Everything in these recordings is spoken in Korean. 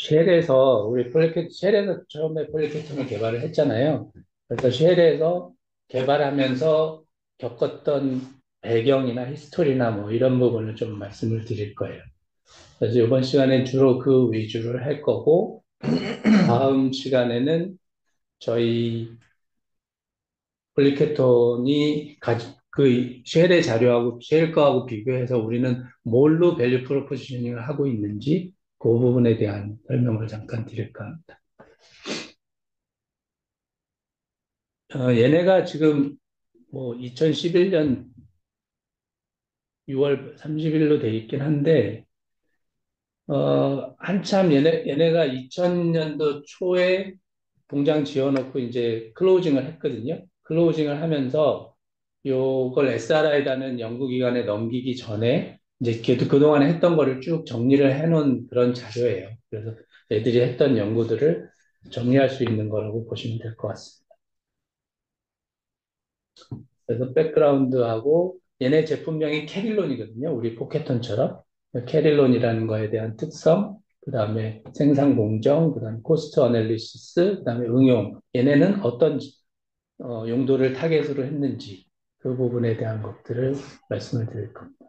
쉘에서 우리 쉘에서 처음에 폴리케톤을 개발을 했잖아요. 그래서 쉘에서 개발하면서 겪었던 배경이나 히스토리나 뭐 이런 부분을 좀 말씀을 드릴 거예요. 그래서 이번 시간에 주로 그 위주를 할 거고, 다음 시간에는 저희 폴리케톤이 그 쉘의 자료하고 쉘 거하고 비교해서 우리는 뭘로 밸류 프로포지셔닝을 하고 있는지 그 부분에 대한 설명을 잠깐 드릴까 합니다. 얘네가 지금 뭐 2011년 6월 30일로 돼 있긴 한데, 한참 얘네가 2000년도 초에 공장 지어놓고 이제 클로징을 했거든요. 클로징을 하면서 요걸 SRI라는 연구기관에 넘기기 전에 이제 걔도 그동안에 했던 거를 쭉 정리를 해놓은 그런 자료예요. 그래서 애들이 했던 연구들을 정리할 수 있는 거라고 보시면 될 것 같습니다. 그래서 백그라운드하고 얘네 제품명이 캐릴론이거든요. 우리 포켓톤처럼. 캐릴론이라는 거에 대한 특성, 그 다음에 생산 공정, 그 다음에 코스트 어널리시스, 그 다음에 응용. 얘네는 어떤 용도를 타겟으로 했는지 그 부분에 대한 것들을 말씀을 드릴 겁니다.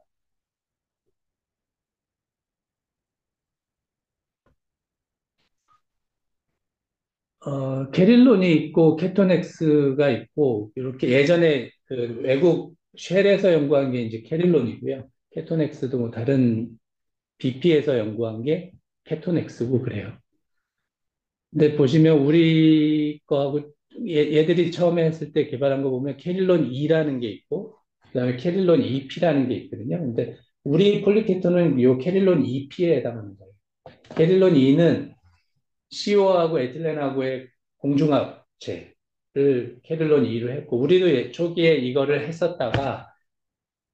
캐릴론이 있고 케토넥스가 있고 이렇게 예전에 그 외국 쉘에서 연구한 게 이제 캐릴론이고요. 케토넥스도 뭐 다른 BP에서 연구한 게 케토넥스고 그래요. 근데 보시면 우리 거하고 얘들이 처음에 했을 때 개발한 거 보면 캐릴론 E라는 게 있고 그다음에 캐릴론 EP라는 게 있거든요. 근데 우리 폴리케토는 이 캐릴론 EP에 해당하는 거예요. 캐릴론 E는 CO하고 에틸렌하고의 공중합체를 캐릴론 E로 했고 우리도 초기에 이거를 했었다가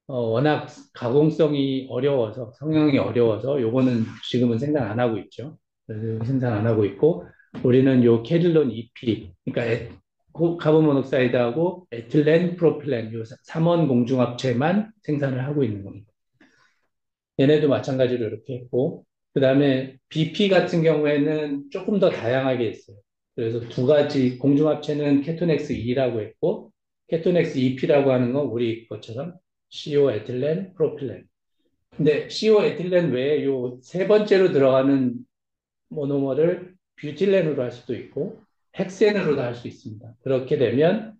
워낙 가공성이 어려워서, 성형이 어려워서, 요거는 지금은 생산 안 하고 있죠. 그래서 생산 안 하고 있고, 우리는 요 캐릴론 EP, 그러니까 카본 모노크사이드하고 에틸렌, 프로필렌, 요 3원 공중합체만 생산을 하고 있는 겁니다. 얘네도 마찬가지로 이렇게 했고, 그 다음에 BP 같은 경우에는 조금 더 다양하게 했어요. 그래서 두 가지 공중합체는 케토넥스 E라고 했고, 케토넥스 EP라고 하는 건 우리 것처럼 CO 에틸렌, 프로필렌. 근데 CO 에틸렌 외에 요 세 번째로 들어가는 모노머를 뷰틸렌으로 할 수도 있고, 헥센으로도 할 수 있습니다. 그렇게 되면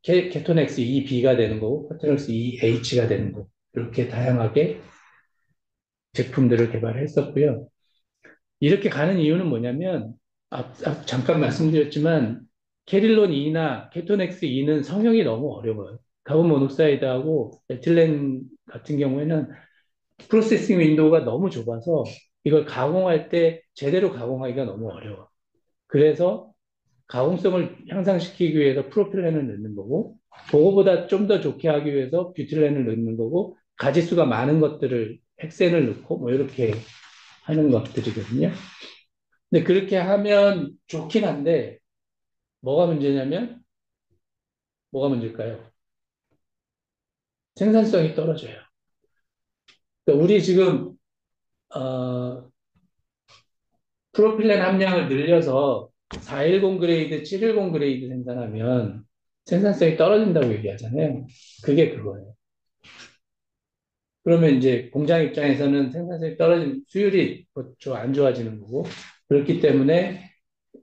케토넥스 EB가 되는 거고, 케토넥스 EH가 되는 거고, 이렇게 다양하게 제품들을 개발했었고요. 이렇게 가는 이유는 뭐냐면 잠깐 말씀드렸지만 캐릴론 E나 케토넥스 E는 성형이 너무 어려워요. 카본 모녹사이드하고 에틸렌 같은 경우에는 프로세싱 윈도우가 너무 좁아서 이걸 가공할 때 제대로 가공하기가 너무 어려워. 그래서 가공성을 향상시키기 위해서 프로필렌을 넣는 거고 그거보다 좀 더 좋게 하기 위해서 뷰틸렌을 넣는 거고 가지수가 많은 것들을 헥센을 넣고 뭐 이렇게 하는 것들이거든요. 근데 그렇게 하면 좋긴 한데 뭐가 문제냐면 뭐가 문제일까요? 생산성이 떨어져요. 그러니까 우리 지금 프로필렌 함량을 늘려서 410 그레이드, 710 그레이드 생산하면 생산성이 떨어진다고 얘기하잖아요. 그게 그거예요. 그러면 이제 공장 입장에서는 생산성이 떨어진 수율이 안 좋아지는 거고 그렇기 때문에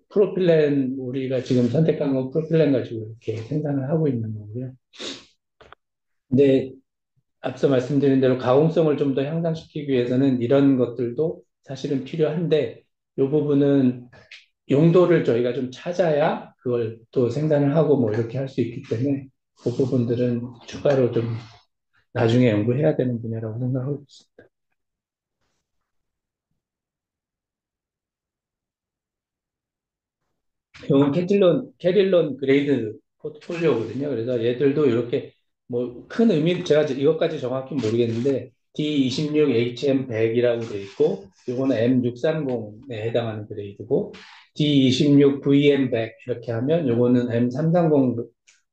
프로필렌 우리가 지금 선택한 건 프로필렌 가지고 이렇게 생산을 하고 있는 거고요. 근데 앞서 말씀드린 대로 가공성을 좀 더 향상시키기 위해서는 이런 것들도 사실은 필요한데 이 부분은 용도를 저희가 좀 찾아야 그걸 또 생산을 하고 뭐 이렇게 할 수 있기 때문에 그 부분들은 추가로 좀 나중에 연구해야 되는 분야라고 생각하고 있습니다. 이건 캐릴론 그레이드 포트폴리오거든요. 그래서 얘들도 이렇게 뭐 큰 의미, 제가 이것까지 정확히 모르겠는데 D26 HM100이라고 돼 있고, 이거는 M630에 해당하는 그레이드고, D26 VM100 이렇게 하면 요거는 M330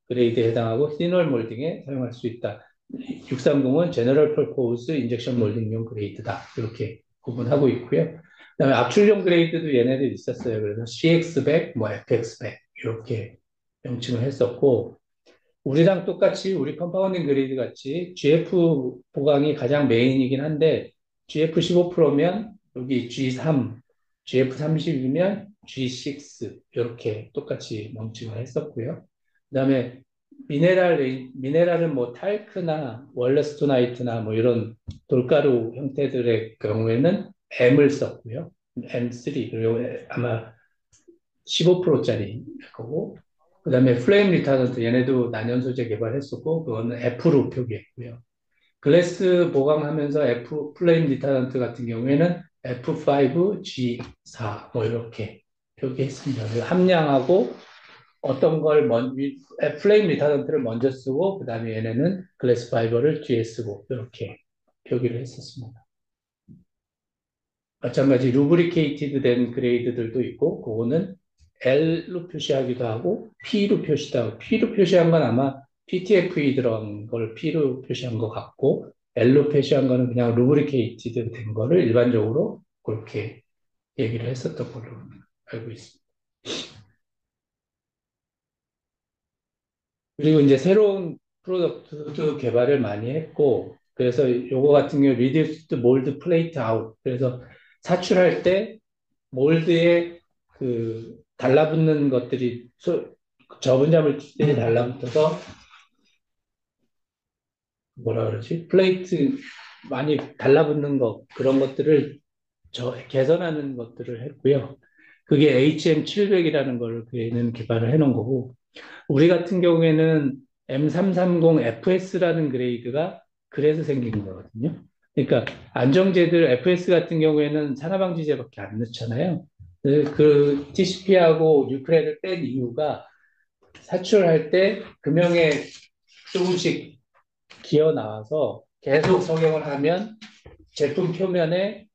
그레이드에 해당하고, 시널 몰딩에 사용할 수 있다. 630은 제너럴 퍼포스 인젝션 몰딩용 그레이드다. 이렇게 구분하고 있고요. 그다음에 압출용 그레이드도 얘네들 있었어요. 그래서 CX100, 뭐 FX100 이렇게 명칭을 했었고 우리랑 똑같이 우리 컴파운딩 그레이드 같이 GF 보강이 가장 메인이긴 한데 GF15 프로면 여기 G3, GF30이면 G6 이렇게 똑같이 명칭을 했었고요. 그다음에 미네랄은 뭐 탈크나 월러스토나이트나 뭐 이런 돌가루 형태들의 경우에는 M을 썼고요. M3 그리고 아마 15%짜리 거고 그다음에 플레임 리타던트 얘네도 난연 소재 개발했었고 그거는 F로 표기했고요. 글래스 보강하면서 F 플레임 리타던트 같은 경우에는 F5G4 뭐 이렇게 표기했습니다. 그래서 함량하고 어떤 걸 플레임 리타던트를 먼저 쓰고 그다음에 얘네는 글래스 파이버를 뒤에 쓰고 이렇게 표기를 했었습니다. 마찬가지 루브리케이티드 된 그레이드들도 있고 그거는 L로 표시하기도 하고 P로 표시도 하고 P로 표시한 건 아마 PTFE 들어간 걸 P로 표시한 것 같고 L로 표시한 거는 그냥 루브리케이티드 된 거를 일반적으로 그렇게 얘기를 했었던 걸로 알고 있습니다. 그리고 이제 새로운 프로덕트 개발을 많이 했고 그래서 요거 같은 경우 리듀스드 몰드 플레이트 아웃 그래서 사출할 때 몰드에 그 달라붙는 것들이 저분자물질들이 달라붙어서 뭐라 그러지? 플레이트 많이 달라붙는 것 그런 것들을 개선하는 것들을 했고요. 그게 HM700이라는 걸 그애는 개발을 해놓은 거고 우리 같은 경우에는 M330FS라는 그레이드가 그래서 생긴 거거든요. 그러니까 안정제들 FS 같은 경우에는 산화방지제밖에 안 넣잖아요. 그 TCP하고 뉴크레를 뺀 이유가 사출할 때 금형에 조금씩 기어 나와서 계속 석영을 하면 제품 표면에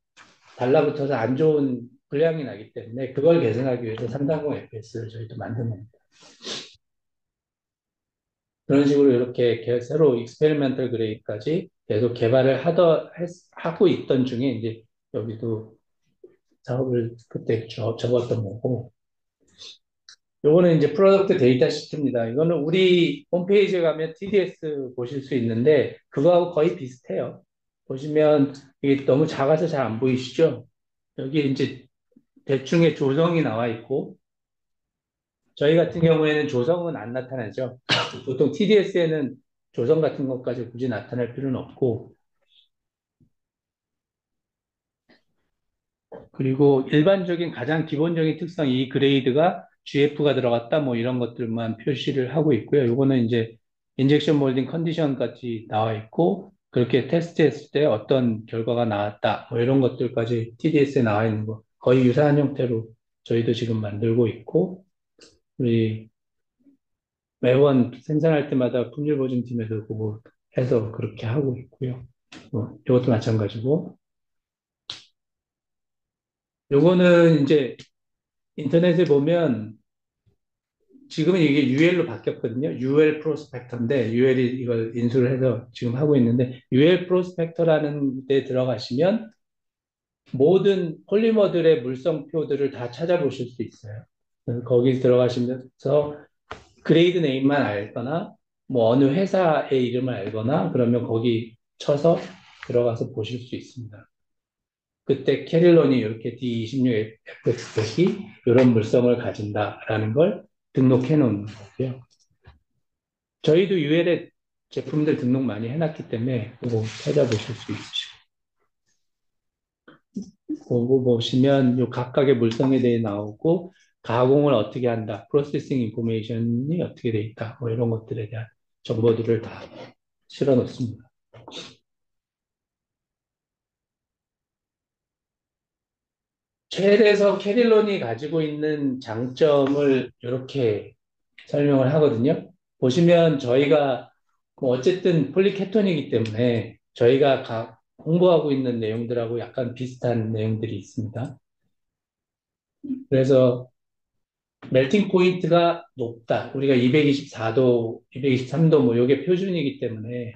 달라붙어서 안 좋은 불량이 나기 때문에 그걸 개선하기 위해서 330 FS를 저희도 만든 겁니다. 그런 식으로 이렇게 새로 익스페리멘털 그레이까지 계속 개발을 하고 있던 중에 이제 여기도 작업을 그때 접었던 거고 요거는 이제 프로덕트 데이터 시트입니다. 이거는 우리 홈페이지에 가면 TDS 보실 수 있는데 그거하고 거의 비슷해요. 보시면 이게 너무 작아서 잘 안 보이시죠? 여기 이제 대충의 조성이 나와 있고 저희 같은 경우에는 조성은 안 나타나죠. 보통 TDS에는 조성 같은 것까지 굳이 나타날 필요는 없고 그리고 일반적인 가장 기본적인 특성 이 그레이드가 GF가 들어갔다 뭐 이런 것들만 표시를 하고 있고요. 이거는 이제 인젝션 몰딩 컨디션까지 나와 있고 그렇게 테스트했을 때 어떤 결과가 나왔다 뭐 이런 것들까지 TDS에 나와 있는 거 거의 유사한 형태로 저희도 지금 만들고 있고 우리 매번 생산할 때마다 품질 보증팀에서 그거 해서 그렇게 하고 있고요. 이것도 마찬가지고 요거는 이제 인터넷에 보면 지금은 이게 UL로 바뀌었거든요. UL 프로스펙터인데 UL이 이걸 인수를 해서 지금 하고 있는데 UL 프로스펙터라는 데 들어가시면 모든 폴리머들의 물성표들을 다 찾아보실 수 있어요. 그래서 거기 들어가시면서 그레이드 네임만 알거나 뭐 어느 회사의 이름을 알거나 그러면 거기 쳐서 들어가서 보실 수 있습니다. 그때 캐릴론이 이렇게 D26FX100이 이런 물성을 가진다라는 걸 등록해 놓은 거고요. 저희도 UL에 제품들 등록 많이 해놨기 때문에 그거 찾아보실 수 있으시고 그거 보시면 요 각각의 물성에 대해 나오고 가공을 어떻게 한다, 프로세싱 인포메이션이 어떻게 돼 있다, 뭐 이런 것들에 대한 정보들을 다 실어 놓습니다. 쉘에서 캐릴론이 가지고 있는 장점을 이렇게 설명을 하거든요. 보시면 저희가 뭐 어쨌든 폴리케톤이기 때문에 저희가 홍보하고 있는 내용들하고 약간 비슷한 내용들이 있습니다. 그래서 멜팅 포인트가 높다. 우리가 224도, 223도 뭐 이게 표준이기 때문에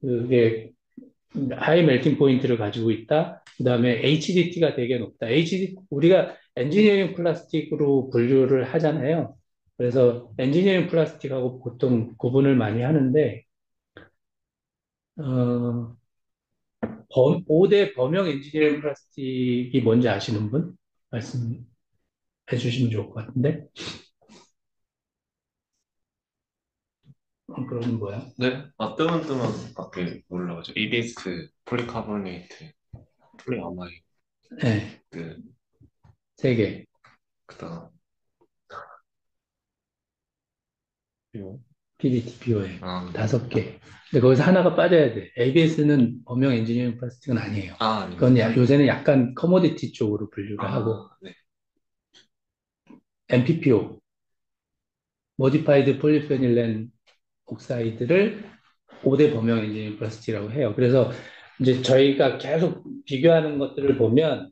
그게 하이 멜팅 포인트를 가지고 있다. 그다음에 HDT가 되게 높다. 우리가 엔지니어링 플라스틱으로 분류를 하잖아요. 그래서 엔지니어링 플라스틱하고 보통 구분을 많이 하는데 어, 5대 범용 엔지니어링 플라스틱이 뭔지 아시는 분? 말씀해 주시면 좋을 것 같은데. 그러면 뭐야? 네? 뜨문뜨문 밖에 올라가죠. EBS, 폴리카보네이트, 폴리아마이드, 네, 세 개. 그다음, 그리고, PBT, POM 네. 다섯 개. 근데 거기서 하나가 빠져야 돼. ABS는 범용 엔지니어링 플라스틱은 아니에요. 그건 아닙니다. 요새는 약간 커모디티 쪽으로 분류를 하고 네. MPPO, 모디파이드 폴리페닐렌 옥사이드를 5대 범용 엔지니어링 플라스틱이라고 해요. 그래서 이제 저희가 계속 비교하는 것들을 보면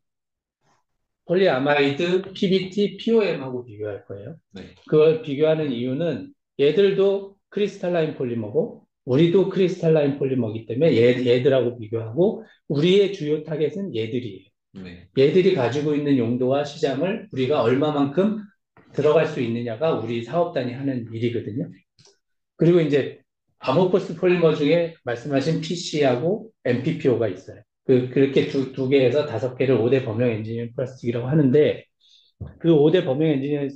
폴리아마이드, PBT, POM하고 비교할 거예요. 네. 그걸 비교하는 이유는 얘들도 크리스탈라인 폴리머고 우리도 크리스탈라인 폴리머이기 때문에 얘들하고 비교하고 우리의 주요 타겟은 얘들이에요. 네. 얘들이 가지고 있는 용도와 시장을 우리가 얼마만큼 들어갈 수 있느냐가 우리 사업단이 하는 일이거든요. 그리고 이제 아모포스 폴리머 중에 말씀하신 PC하고 MPPO가 있어요. 그렇게 두 개에서 다섯 개를 5대 범용 엔지니어링 플라스틱이라고 하는데 그 5대 범용 엔지니어링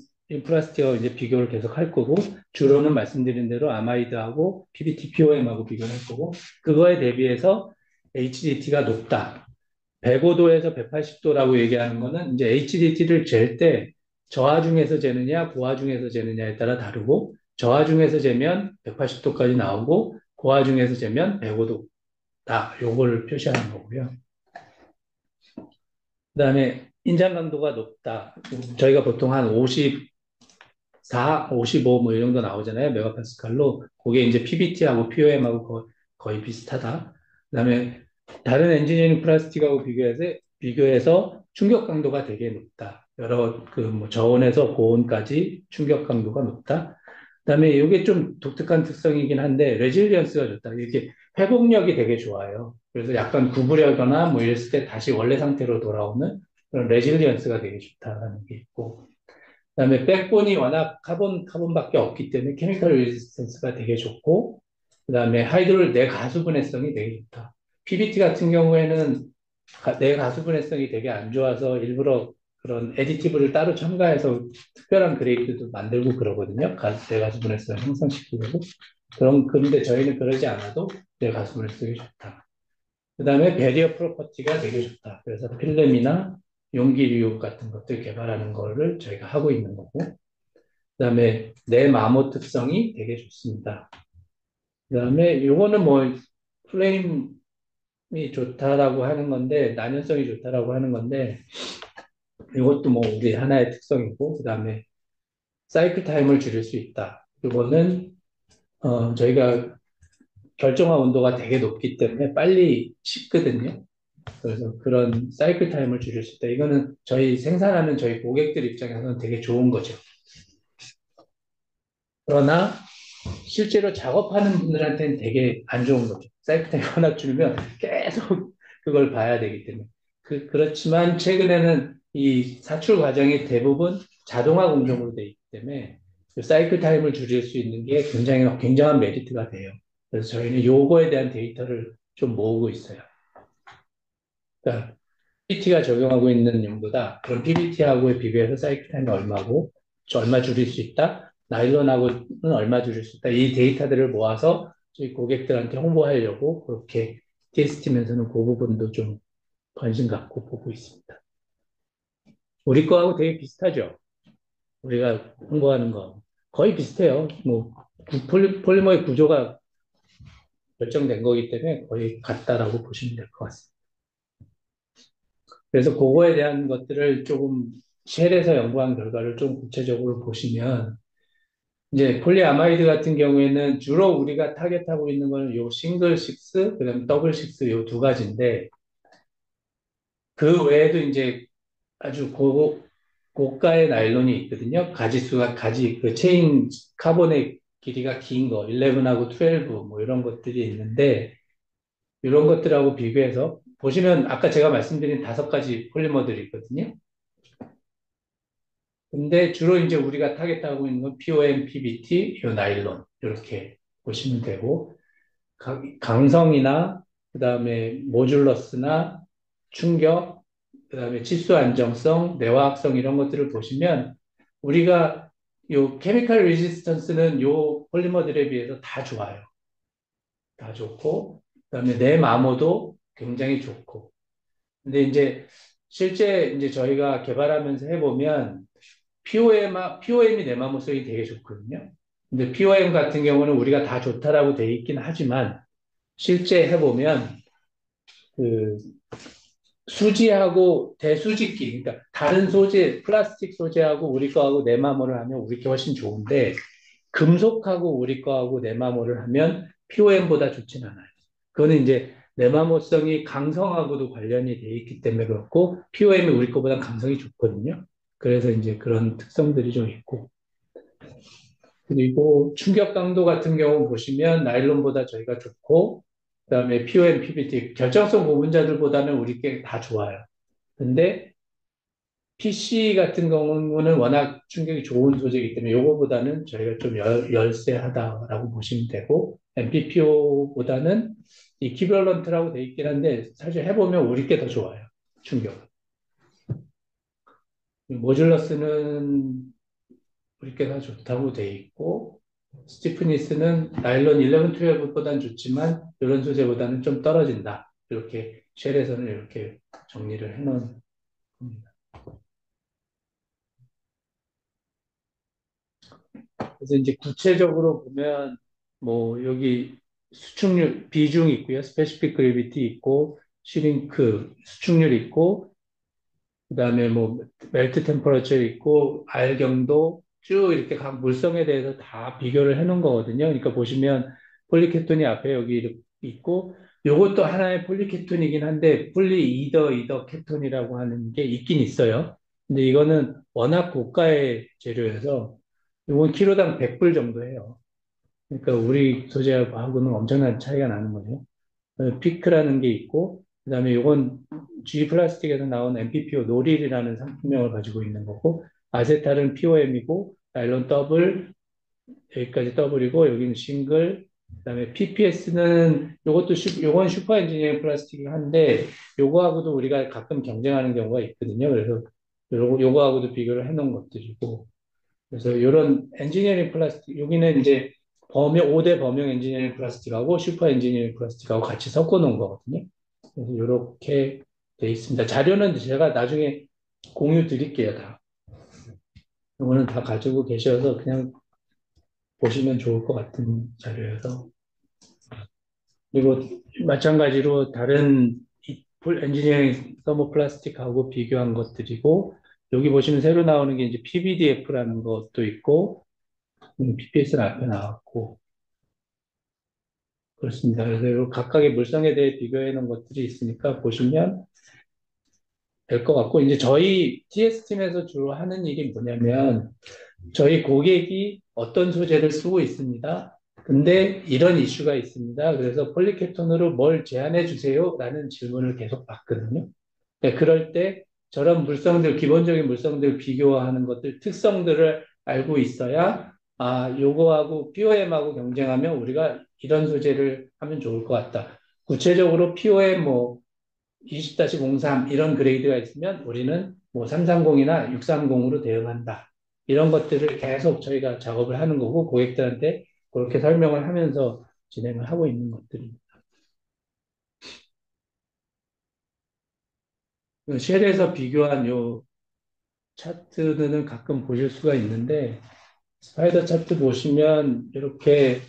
플라스틱하고 이제 비교를 계속 할 거고 주로는 말씀드린 대로 아마이드하고 PBT, POM하고 비교를 할 거고 그거에 대비해서 HDT가 높다. 105도에서 180도라고 얘기하는 거는 이제 HDT를 잴 때 저하중에서 재느냐 고하중에서 재느냐에 따라 다르고 저하중에서 재면 180도까지 나오고 고하중에서 재면 105도다. 요거를 표시하는 거고요. 그다음에 인장 강도가 높다. 저희가 보통 한 54, 55 뭐 이 정도 나오잖아요. 메가파스칼로. 그게 이제 PBT하고 POM하고 거의 비슷하다. 그다음에 다른 엔지니어링 플라스틱하고 비교해서 충격 강도가 되게 높다. 여러 그 뭐 저온에서 고온까지 충격 강도가 높다. 그다음에 이게 좀 독특한 특성이긴 한데 레질리언스가 좋다. 이렇게 회복력이 되게 좋아요. 그래서 약간 구부려거나 뭐 이랬을 때 다시 원래 상태로 돌아오는 그런 레질리언스가 되게 좋다라는 게 있고 그다음에 백본이 워낙 카본밖에 없기 때문에 케미컬 레지스턴스가 되게 좋고 그다음에 하이드롤 내가수분해성이 되게 좋다. PBT 같은 경우에는 내가수분해성이 되게 안 좋아서 일부러 그런 애디티브를 따로 첨가해서 특별한 그레이드도 만들고 그러거든요. 내가수분해성 형성시키려고. 그런데 저희는 그러지 않아도 내가수분해성이 좋다. 그다음에 배리어 프로퍼티가 되게 좋다. 그래서 필름이나 용기류 같은 것들 개발하는 거를 저희가 하고 있는 거고. 그다음에 내 마모 특성이 되게 좋습니다. 그다음에 요거는 뭐 프레임이 좋다라고 하는 건데 난연성이 좋다라고 하는 건데 이것도 뭐 우리 하나의 특성이고 그다음에 사이클 타임을 줄일 수 있다. 이거는 저희가 결정화 온도가 되게 높기 때문에 빨리 식거든요. 그래서 그런 사이클 타임을 줄일 수 있다. 이거는 생산하는 저희 고객들 입장에서는 되게 좋은 거죠. 그러나 실제로 작업하는 분들한테는 되게 안 좋은 거죠. 사이클 타임이 워낙 줄면 계속 그걸 봐야 되기 때문에. 그렇지만 최근에는 이 사출 과정이 대부분 자동화 공정으로 되어 있기 때문에 그 사이클 타임을 줄일 수 있는 게 굉장한 메리트가 돼요. 그래서 저희는 요거에 대한 데이터를 좀 모으고 있어요. 그러니까 PBT가 적용하고 있는 용도다. 그럼 PBT하고의 비교해서 사이클 타임이 얼마고, 얼마 줄일 수 있다? 나일론하고는 얼마 줄일 수 있다? 이 데이터들을 모아서 저희 고객들한테 홍보하려고 그렇게 TS팀에서는 그 부분도 좀 관심 갖고 보고 있습니다. 우리 거하고 되게 비슷하죠? 우리가 홍보하는 거. 거의 비슷해요. 뭐, 폴리머의 구조가 결정된 거기 때문에 거의 같다라고 보시면 될 것 같습니다. 그래서 그거에 대한 것들을 조금 쉘에서 연구한 결과를 좀 구체적으로 보시면 이제 폴리아마이드 같은 경우에는 주로 우리가 타겟하고 있는 거는 요 싱글 식스, 그다음 더블 식스 요 두 가지인데 그 외에도 이제 아주 고가의 나일론이 있거든요. 그 체인 카본의 길이가 긴 거, 11하고 12 뭐 이런 것들이 있는데 이런 것들하고 비교해서 보시면 아까 제가 말씀드린 5가지 폴리머들이 있거든요. 근데 주로 이제 우리가 타겟하고 있는 건 POM, PBT, 요 나일론 이렇게 보시면 되고 강성이나 그다음에 모듈러스나 충격, 그다음에 치수 안정성, 내화학성 이런 것들을 보시면 우리가 요 케미컬 레지스턴스는 요 폴리머들에 비해서 다 좋아요. 다 좋고 그다음에 내마모도 굉장히 좋고. 근데 이제 실제 이제 저희가 개발하면서 해보면 POM이 내마모성이 되게 좋거든요. 근데 POM 같은 경우는 우리가 다 좋다라고 돼 있긴 하지만 실제 해보면 그 수지하고 대수직기, 그러니까 다른 소재, 플라스틱 소재하고 우리 거하고 내마모를 하면 우리 게 훨씬 좋은데 금속하고 우리 거하고 내마모를 하면 POM보다 좋진 않아요. 그거는 이제 내마모성이 강성하고도 관련이 돼 있기 때문에 그렇고 POM이 우리 거보다 강성이 좋거든요. 그래서 이제 그런 특성들이 좀 있고 그리고 충격 강도 같은 경우 보시면 나일론보다 저희가 좋고 그다음에 POM, PBT 결정성 고분자들보다는 우리 게 다 좋아요. 근데 PC 같은 경우는 워낙 충격이 좋은 소재이기 때문에 요거보다는 저희가 좀 열세하다라고 보시면 되고 MPPO보다는 이퀴벌런트라고 돼 있긴 한데 사실 해보면 우리 게 더 좋아요. 충격. 모듈러스는 우리 게 더 좋다고 돼 있고 스티프니스는 나일론 11, 12보다는 좋지만 이런 소재보다는 좀 떨어진다. 이렇게 쉘에서는 이렇게 정리를 해놓은 겁니다. 그래서 이제 구체적으로 보면 뭐 여기 수축률 비중 있고요. 스페시픽 그래비티 있고 슈링크 수축률 있고 그다음에 뭐 멜트 템퍼러처 있고 알경도 쭉 이렇게 각 물성에 대해서 다 비교를 해 놓은 거거든요. 그러니까 보시면 폴리케톤이 앞에 여기 이렇게 있고 요것도 하나의 폴리케톤이긴 한데 이더 케톤이라고 하는 게 있긴 있어요. 근데 이거는 워낙 고가의 재료여서 이건 키로당 100불 정도 해요. 그러니까 우리 소재하고는 엄청난 차이가 나는 거죠. 피크라는 게 있고, 그다음에 이건 G 플라스틱에서 나온 MPPO 노릴이라는 상품명을 가지고 있는 거고, 아세탈은 POM이고, 나일론 더블, 여기까지 더블이고, 여기는 싱글, 그다음에 PPS는 요건 슈퍼 엔지니어링 플라스틱이긴 한데, 요거하고도 우리가 가끔 경쟁하는 경우가 있거든요. 그래서 요거하고도 비교를 해놓은 것들이고, 그래서 이런 엔지니어링 플라스틱, 여기는 이제 5대 범용 엔지니어링 플라스틱하고 슈퍼 엔지니어링 플라스틱하고 같이 섞어 놓은 거거든요. 그래서 이렇게 돼 있습니다. 자료는 제가 나중에 공유 드릴게요, 다. 이거는 다 가지고 계셔서 그냥 보시면 좋을 것 같은 자료여서. 그리고 마찬가지로 다른 엔지니어링 서머플라스틱하고 비교한 것들이고, 여기 보시면 새로 나오는 게 이제 PBDF라는 것도 있고, PPS는 앞에 나왔고, 그렇습니다. 그래서 각각의 물성에 대해 비교해 놓은 것들이 있으니까 보시면 될 것 같고, 이제 저희 TS팀에서 주로 하는 일이 뭐냐면, 저희 고객이 어떤 소재를 쓰고 있습니다. 근데 이런 이슈가 있습니다. 그래서 폴리케톤으로 뭘 제안해 주세요? 라는 질문을 계속 받거든요. 네, 그럴 때 저런 물성들, 기본적인 물성들 비교하는 것들, 특성들을 알고 있어야, 아, 요거하고 POM하고 경쟁하면 우리가 이런 소재를 하면 좋을 것 같다. 구체적으로 POM 뭐 20-03 이런 그레이드가 있으면 우리는 뭐 330이나 630으로 대응한다. 이런 것들을 계속 저희가 작업을 하는 거고 고객들한테 그렇게 설명을 하면서 진행을 하고 있는 것들입니다. 쉘에서 비교한 요 차트는 가끔 보실 수가 있는데 스파이더 차트 보시면 이렇게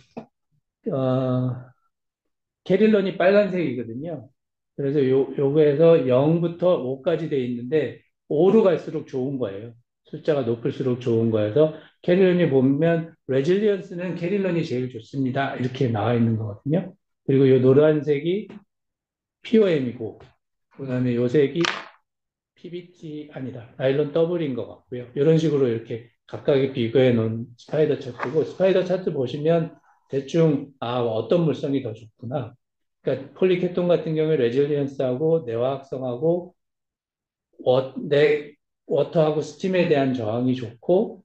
캐릴런이 빨간색이거든요. 그래서 요거에서 0부터 5까지 돼 있는데 5로 갈수록 좋은 거예요. 숫자가 높을수록 좋은 거여서 캐릴런이 보면 레질리언스는 캐릴런이 제일 좋습니다. 이렇게 나와 있는 거거든요. 그리고 요 노란색이 POM이고 그다음에 요 색이 PBT 아니다. 나일론 더블인 것 같고요. 이런 식으로 이렇게 각각의 비교해 놓은 스파이더 차트고 스파이더 차트 보시면 대충 어떤 물성이 더 좋구나. 그러니까 폴리케톤 같은 경우에 레질리언스하고 내화학성하고 내 워터하고 스팀에 대한 저항이 좋고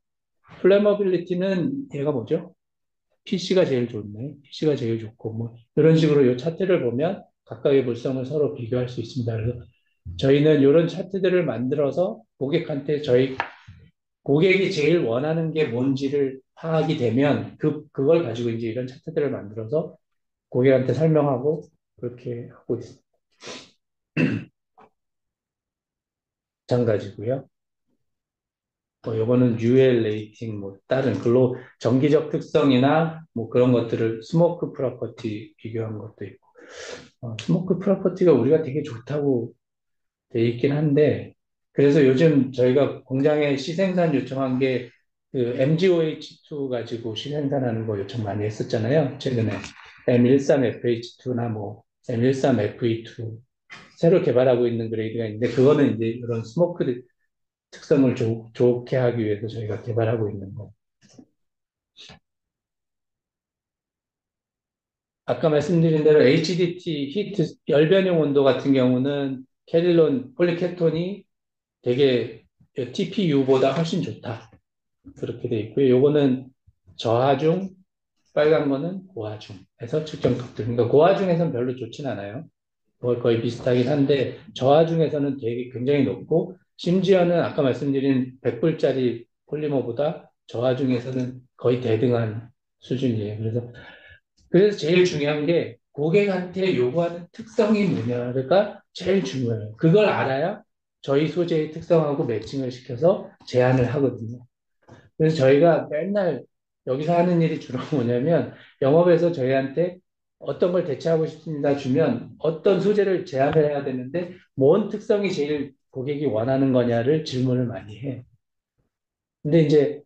플레머빌리티는 얘가 뭐죠? PC가 제일 좋네. PC가 제일 좋고 뭐 이런 식으로 이 차트를 보면 각각의 물성을 서로 비교할 수 있습니다. 그래서 저희는 이런 차트들을 만들어서 고객한테 저희 고객이 제일 원하는 게 뭔지를 파악이 되면 그걸 가지고 이제 이런 차트들을 만들어서 고객한테 설명하고 그렇게 하고 있습니다. 마찬가지고요. 요거는 UL 레이팅, 뭐, 다른 정기적 특성이나 뭐 그런 것들을 스모크 프로퍼티 비교한 것도 있고, 스모크 프로퍼티가 우리가 되게 좋다고 돼 있긴 한데, 그래서 요즘 저희가 공장에 시생산 요청한 게 그 MgOH2 가지고 시생산하는 거 요청 많이 했었잖아요. 최근에 M13FH2나 뭐 M13FE2 새로 개발하고 있는 그레이드가 있는데 그거는 이제 이런 스모크 특성을 좋게 하기 위해서 저희가 개발하고 있는 거. 아까 말씀드린 대로 HDT 히트 열변형 온도 같은 경우는 캐릴론 폴리케톤이 되게 TPU보다 훨씬 좋다. 그렇게 돼 있고요. 요거는 저하중, 빨간 거는 고하중에서 측정 각도. 그러니까 고하중에서는 별로 좋진 않아요. 거의 비슷하긴 한데 저하중에서는 되게 굉장히 높고 심지어는 아까 말씀드린 100불짜리 폴리머보다 저하중에서는 거의 대등한 수준이에요. 그래서 제일 중요한 게 고객한테 요구하는 특성이 뭐냐가 제일 중요해요. 그걸 알아야 저희 소재의 특성하고 매칭을 시켜서 제안을 하거든요. 그래서 저희가 맨날 여기서 하는 일이 주로 뭐냐면 영업에서 저희한테 어떤 걸 대체하고 싶습니다 주면 어떤 소재를 제안을 해야 되는데 뭔 특성이 제일 고객이 원하는 거냐를 질문을 많이 해요. 근데 이제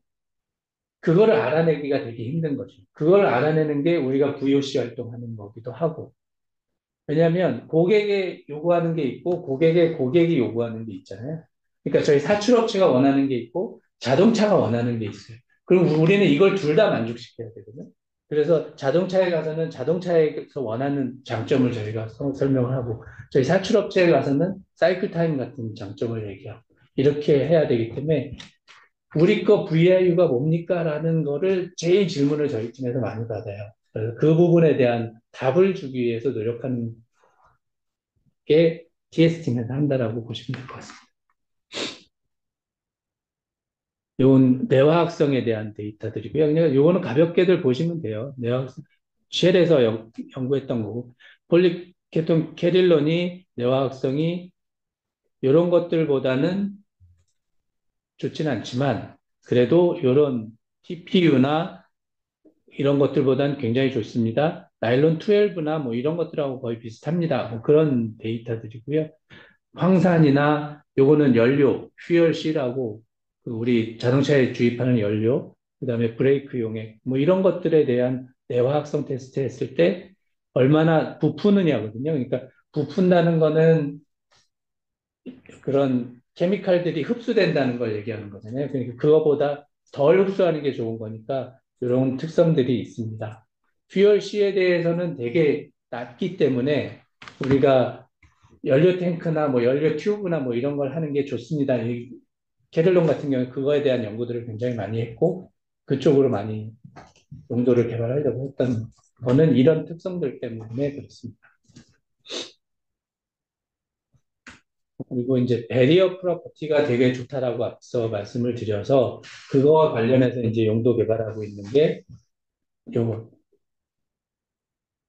그거를 알아내기가 되게 힘든 거죠. 그걸 알아내는 게 우리가 VOC 활동하는 거기도 하고. 왜냐하면 고객이 요구하는 게 있고 고객이 요구하는 게 있잖아요. 그러니까 저희 사출업체가 원하는 게 있고 자동차가 원하는 게 있어요. 그럼 우리는 이걸 둘 다 만족시켜야 되거든요. 그래서 자동차에 가서는 자동차에서 원하는 장점을 저희가 설명을 하고 저희 사출업체에 가서는 사이클 타임 같은 장점을 얘기하고 이렇게 해야 되기 때문에 우리 거 VIU가 뭡니까? 라는 거를 제일 질문을 저희 팀에서 많이 받아요. 그래서 그 부분에 대한 답을 주기 위해서 노력하는 게 TS팀에서 한다라고 보시면 될 것 같습니다. 요건 내화학성에 대한 데이터들이고요. 그냥 요거는 가볍게들 보시면 돼요. 내화학성, 쉘에서 연구했던 거고, 폴리케톤 캐릴론이 내화학성이 이런 것들보다는 좋지는 않지만, 그래도 이런 TPU나 이런 것들보다는 굉장히 좋습니다. 나일론 12나 뭐 이런 것들하고 거의 비슷합니다. 뭐 그런 데이터들이고요. 황산이나 요거는 연료, 퓨얼실하고 우리 자동차에 주입하는 연료, 그다음에 브레이크 용액 뭐 이런 것들에 대한 내화학성 테스트 했을 때 얼마나 부푸느냐거든요. 그러니까 부푼다는 거는 그런 케미칼들이 흡수된다는 걸 얘기하는 거잖아요. 그러니까 그거보다 덜 흡수하는 게 좋은 거니까 이런 특성들이 있습니다. 퓨얼C에 대해서는 되게 낮기 때문에 우리가 연료 탱크나 뭐 연료 튜브나 뭐 이런 걸 하는 게 좋습니다. 이 캐를론 같은 경우에 그거에 대한 연구들을 굉장히 많이 했고 그쪽으로 많이 용도를 개발하려고 했던 거는 이런 특성들 때문에 그렇습니다. 그리고 이제 배리어 프로퍼티가 되게 좋다라고 앞서 말씀을 드려서 그거와 관련해서 이제 용도 개발하고 있는 게 요거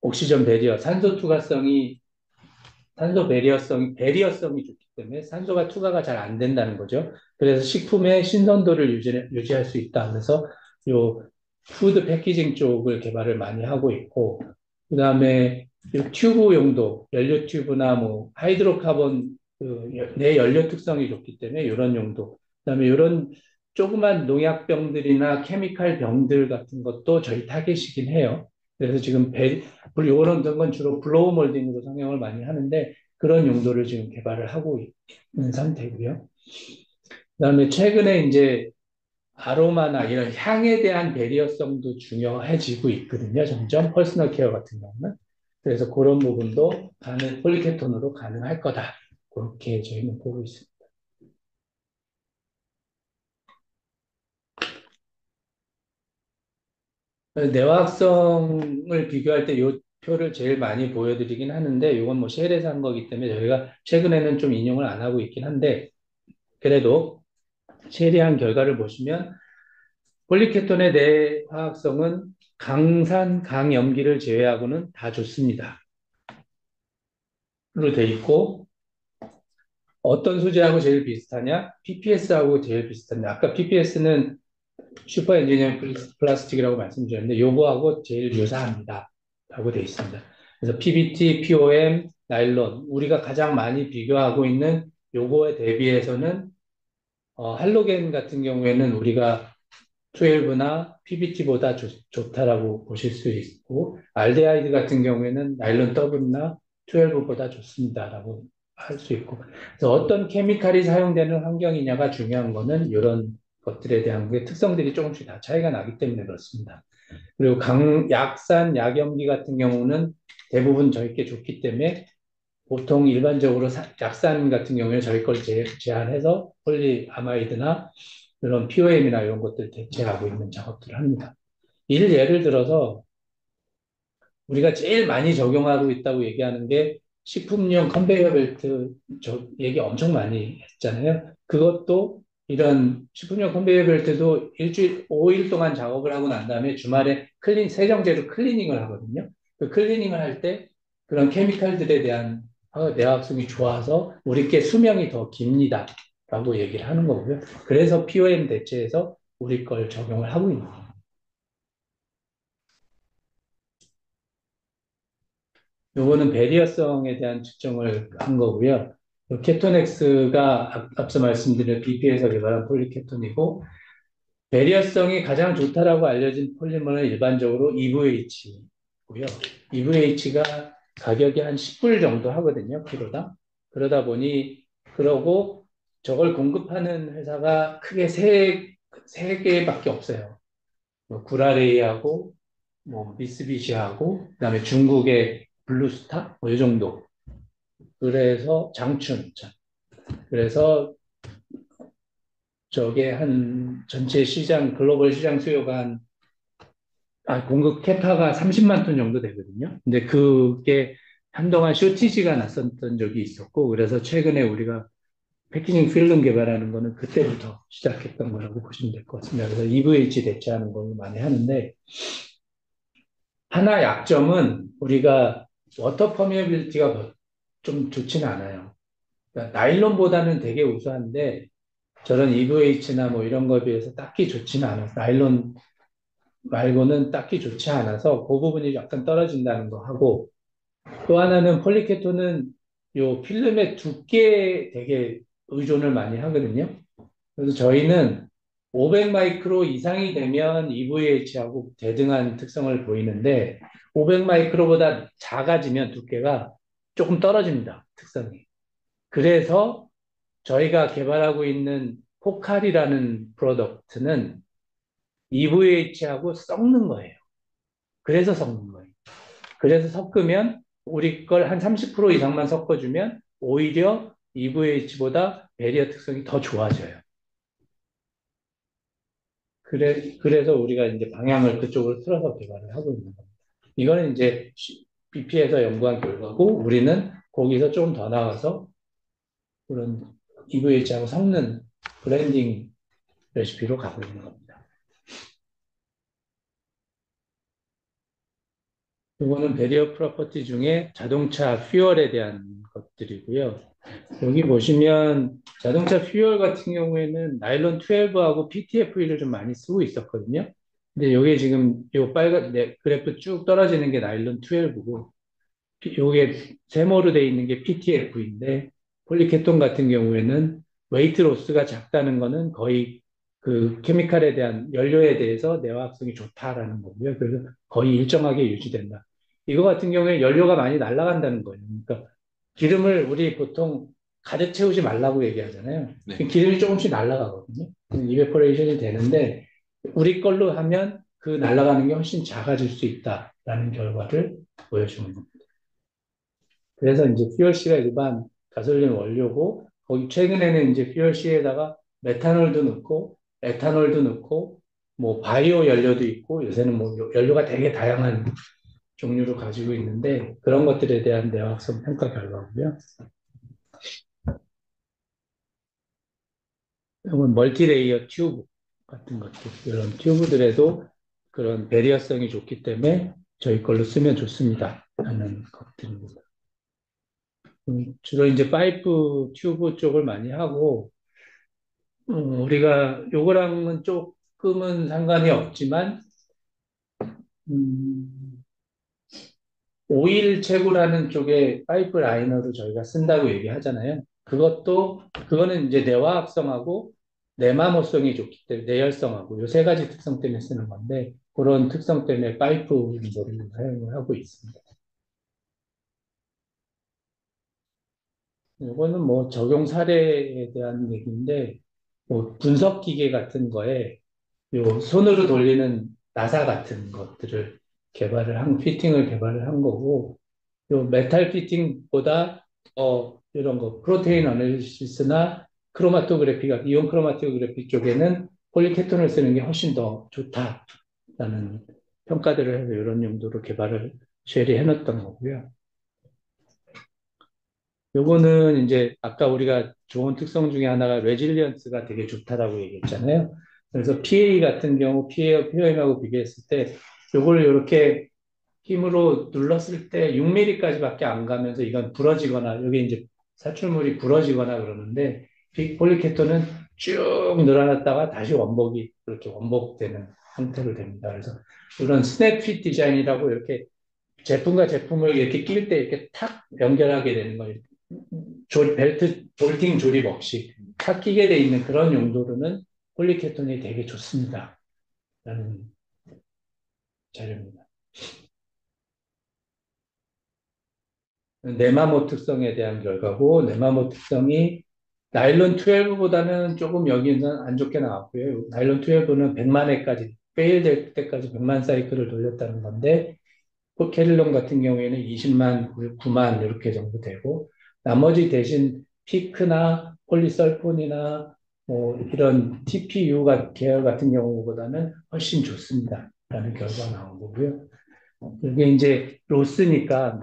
옥시전 배리어 산소 투과성이 산소 배리어성이 좋기 때문에 산소가 투과가 잘 안 된다는 거죠. 그래서 식품의 신선도를 유지할 수 있다. 그래서 요 푸드 패키징 쪽을 개발을 많이 하고 있고, 그 다음에 튜브 용도, 연료 튜브나 뭐 하이드로카본 내 연료 특성이 좋기 때문에 이런 용도, 그 다음에 이런 조그만 농약병들이나 케미칼 병들 같은 것도 저희 타겟이긴 해요. 그래서 지금 이런 건 주로 블로우 몰딩으로 성형을 많이 하는데 그런 용도를 지금 개발을 하고 있는 상태고요. 그다음에 최근에 이제 아로마나 이런 향에 대한 배리어성도 중요해지고 있거든요. 점점 퍼스널 케어 같은 경우는. 그래서 그런 부분도 폴리케톤으로 가능할 거다. 그렇게 저희는 보고 있습니다. 내화학성을 비교할 때 이 표를 제일 많이 보여드리긴 하는데 이건 뭐 쉘에서 한 거기 때문에 저희가 최근에는 좀 인용을 안 하고 있긴 한데 그래도 쉘이 한 결과를 보시면 폴리케톤의 내화학성은 강산, 강염기를 제외하고는 다 좋습니다. 로 돼 있고 어떤 소재하고 제일 비슷하냐? PPS하고 제일 비슷합니다. 아까 PPS는 슈퍼 엔지니어 플라스틱이라고 말씀드렸는데 요거하고 제일 유사합니다. 라고 되어 있습니다. 그래서 PBT, POM, 나일론 우리가 가장 많이 비교하고 있는 요거에 대비해서는 할로겐 같은 경우에는 우리가 12나 PBT보다 좋다라고 보실 수 있고 알데하이드 같은 경우에는 나일론 더블이나 12보다 좋습니다라고 할 수 있고 그래서 어떤 케미칼이 사용되는 환경이냐가 중요한 거는 이런 것들에 대한 게 특성들이 조금씩 다 차이가 나기 때문에 그렇습니다. 그리고 약산, 약염기 같은 경우는 대부분 저희께 좋기 때문에 보통 일반적으로 약산 같은 경우에 저희 걸 제한해서 폴리아마이드나 이런 POM이나 이런 것들 대체하고 있는 작업들을 합니다. 예를 들어서 우리가 제일 많이 적용하고 있다고 얘기하는 게 식품용 컨베이어 벨트 얘기 엄청 많이 했잖아요. 그것도 이런 식품용 컨베이어 벨트도 일주일 5일 동안 작업을 하고 난 다음에 주말에 세정제로 클리닝을 하거든요. 그 클리닝을 할 때 그런 케미칼들에 대한 내화성이 좋아서 우리께 수명이 더 깁니다. 라고 얘기를 하는 거고요. 그래서 POM 대체해서 우리 걸 적용을 하고 있는 거예요. 요거는 배리어성에 대한 측정을 한 거고요. 케토넥스가 앞서 말씀드린 BP에서 개발한 폴리케톤이고, 배리어성이 가장 좋다라고 알려진 폴리머는 일반적으로 EVH고요. EVH가 가격이 한 10불 정도 하거든요, 키로당. 그러다 보니, 그러고 저걸 공급하는 회사가 크게 세 개밖에 없어요. 뭐 구라레이하고 뭐 미쓰비시하고 그다음에 중국의 블루스타 뭐 이 정도. 그래서 장춘. 그래서 저게 한 전체 시장 글로벌 시장 수요가 공급 캐파가 30만 톤 정도 되거든요. 근데 그게 한동안 쇼티지가 났었던 적이 있었고 그래서 최근에 우리가 패키징 필름 개발하는 거는 그때부터 시작했던 거라고 보시면 될 것 같습니다. 그래서 EVH 대체하는 걸 많이 하는데 하나 약점은 우리가 워터 퍼미어빌리티가 좀 좋지는 않아요. 그러니까 나일론보다는 되게 우수한데 저런 EVH나 뭐 이런 거에 비해서 딱히 좋지는 않아요. 나일론 말고는 딱히 좋지 않아서 그 부분이 약간 떨어진다는 거 하고 또 하나는 폴리케톤은 요 필름의 두께에 되게 의존을 많이 하거든요. 그래서 저희는 500 마이크로 이상이 되면 EVH하고 대등한 특성을 보이는데 500 마이크로보다 작아지면 두께가 조금 떨어집니다. 특성이. 그래서 저희가 개발하고 있는 포칼이라는 프로덕트는 EVH하고 섞는 거예요. 그래서 섞는 거예요. 그래서 섞으면 우리 걸 한 30% 이상만 섞어주면 오히려 EVH보다 배리어 특성이 더 좋아져요. 그래서 우리가 이제 방향을 그쪽으로 틀어서 개발을 하고 있는 겁니다. 이거는 이제 BP에서 연구한 결과고 우리는 거기서 좀 더 나가서 그런 EVH하고 섞는 블렌딩 레시피로 가고 있는 겁니다. 이거는 배리어 프로퍼티 중에 자동차 퓨얼에 대한 것들이고요. 여기 보시면 자동차 퓨얼 같은 경우에는 나일론 12하고 PTFE를 좀 많이 쓰고 있었거든요. 근데 요게 지금 요 빨간 그래프 쭉 떨어지는 게 나일론 12고 요게 세모로 되어 있는 게 PTF인데 폴리케톤 같은 경우에는 웨이트 로스가 작다는 거는 거의 그 케미칼에 대한 연료에 대해서 내화학성이 좋다라는 거고요. 그래서 거의 일정하게 유지된다. 이거 같은 경우에 연료가 많이 날아간다는 거예요. 그러니까 기름을 우리 보통 가득 채우지 말라고 얘기하잖아요. 네. 기름이 조금씩 날아가거든요. 이베포레이션이 되는데 우리 걸로 하면 그 날아가는 게 훨씬 작아질 수 있다라는 결과를 보여주는 겁니다. 그래서 이제 퓨얼C가 일반 가솔린 원료고, 거기 최근에는 이제 퓨얼C에다가 메탄올도 넣고, 에탄올도 넣고, 뭐 바이오 연료도 있고, 요새는 뭐 연료가 되게 다양한 종류를 가지고 있는데, 그런 것들에 대한 내화학성 평가 결과고요. 이건 멀티레이어 튜브 같은 것들, 이런 튜브들에도 그런 배리어성이 좋기 때문에 저희 걸로 쓰면 좋습니다. 하는 것들입니다. 주로 이제 파이프 튜브 쪽을 많이 하고, 우리가 요거랑은 조금은 상관이 없지만, 음, 오일 채굴하는 쪽에 파이프 라이너로 저희가 쓴다고 얘기하잖아요. 그거는 이제 내화합성하고 내마모성이 좋기 때문에, 내열성하고 요 세 가지 특성 때문에 쓰는 건데, 그런 특성 때문에 파이프 윈도를 사용을 하고 있습니다. 이거는 뭐 적용 사례에 대한 얘기인데, 뭐 분석 기계 같은 거에 요 손으로 돌리는 나사 같은 것들을 피팅을 개발을 한 거고, 요 메탈 피팅보다 이런 거 프로테인 어널리시스나 이온 크로마토그래피 쪽에는 폴리케톤을 쓰는 게 훨씬 더 좋다라는 평가들을 해서 이런 용도로 개발을 쉘이 해놨던 거고요. 요거는 이제 아까 우리가 좋은 특성 중에 하나가 레질리언스가 되게 좋다라고 얘기했잖아요. 그래서 PA 같은 경우 POM하고 비교했을 때 요걸 이렇게 힘으로 눌렀을 때 6mm까지밖에 안 가면서 이건 부러지거나 여기 이제 사출물이 부러지거나 그러는데 폴리케톤은 쭉 늘어났다가 다시 원복이 그렇게 원복되는 형태로 됩니다. 그래서 이런 스냅핏 디자인이라고 이렇게 제품과 제품을 이렇게 낄 때 이렇게 탁 연결하게 되는 거예요. 벨트 볼팅 조립 없이 탁 끼게 돼 있는 그런 용도로는 폴리케톤이 되게 좋습니다. 라는 자료입니다. 네마모 특성에 대한 결과고, 네마모 특성이 나일론 12보다는 조금 여기는 안 좋게 나왔고요. 나일론 12는 100만 회까지, 페일 될 때까지 100만 사이클을 돌렸다는 건데, 캐릴론 같은 경우에는 20만, 9만 이렇게 정도 되고, 나머지 대신 피크나 폴리설폰이나 뭐 이런 TPU 계열 같은 경우보다는 훨씬 좋습니다. 라는 결과가 나온 거고요. 이게 이제 로스니까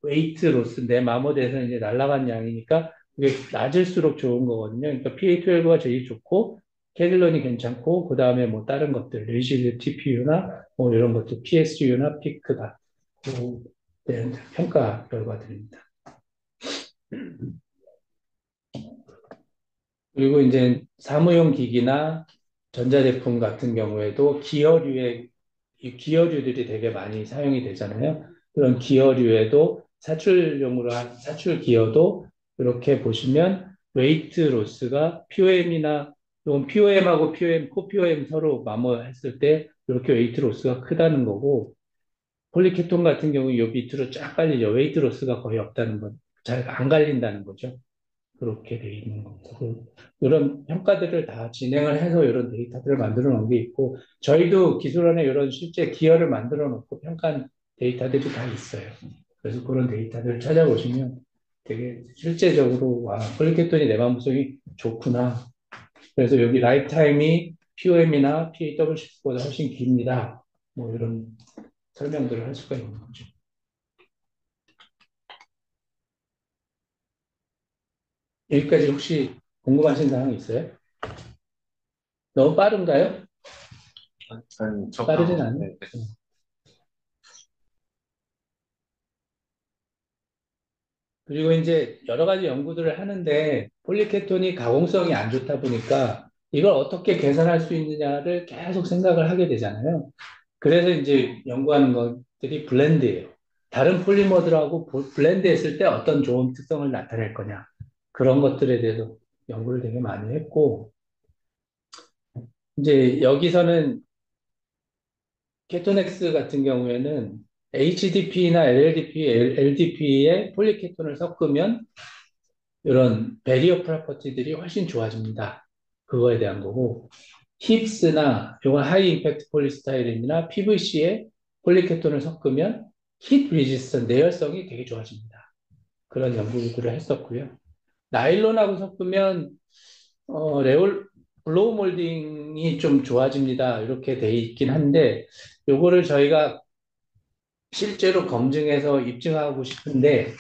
웨이트 로스, 내 마모대에서 이제 날아간 양이니까 그게 낮을수록 좋은 거거든요. 그러니까 PA12가 제일 좋고, 캐딜런이 괜찮고, 그 다음에 뭐 다른 것들, 리실드 TPU나 뭐 이런 것들, PSU나 피크다. 대한 평가 결과들입니다. 그리고 이제 사무용 기기나 전자제품 같은 경우에도 이 기어류들이 되게 많이 사용이 되잖아요. 그런 기어류에도 사출 기어도 이렇게 보시면 웨이트 로스가 POM이나 이건 POM하고 코POM 서로 마모했을 때 이렇게 웨이트 로스가 크다는 거고, 폴리케톤 같은 경우 이 밑으로 쫙 깔리죠. 웨이트 로스가 거의 없다는 건, 잘 안 갈린다는 거죠. 그렇게 돼 있는 겁니다. 이런 평가들을 다 진행을 해서 이런 데이터들을 만들어 놓은 게 있고, 저희도 기술원에 이런 실제 기여를 만들어 놓고 평가한 데이터들이 다 있어요. 그래서 그런 데이터들을 찾아보시면 되게 실제적으로, 와, 폴리케톤이 내방성이 좋구나. 그래서 여기 라이프타임이 POM이나 PAW6보다 훨씬 깁니다. 뭐 이런 설명들을 할 수가 있는 거죠. 여기까지 혹시 궁금하신 사항 있어요? 너무 빠른가요? 빠르진 적당하고. 않아요. 네, 네. 그리고 이제 여러 가지 연구들을 하는데 폴리케톤이 가공성이 안 좋다 보니까 이걸 어떻게 개선할 수 있느냐를 계속 생각을 하게 되잖아요. 그래서 이제 연구하는 것들이 블렌드예요. 다른 폴리머들하고 블렌드 했을 때 어떤 좋은 특성을 나타낼 거냐. 그런 것들에 대해서 연구를 되게 많이 했고, 이제 여기서는 케토넥스 같은 경우에는 HDP나 LLDP, LDP에 폴리케톤을 섞으면 이런 배리어 프로퍼티들이 훨씬 좋아집니다. 그거에 대한 거고, 힙스나 이건 하이 임팩트 폴리스타이렌이나 PVC에 폴리케톤을 섞으면 히트 리지스턴 내열성이 되게 좋아집니다. 그런 연구들을 했었고요. 나일론하고 섞으면 레올 블로우 몰딩이 좀 좋아집니다. 이렇게 돼 있긴 한데 요거를 저희가 실제로 검증해서 입증하고 싶은데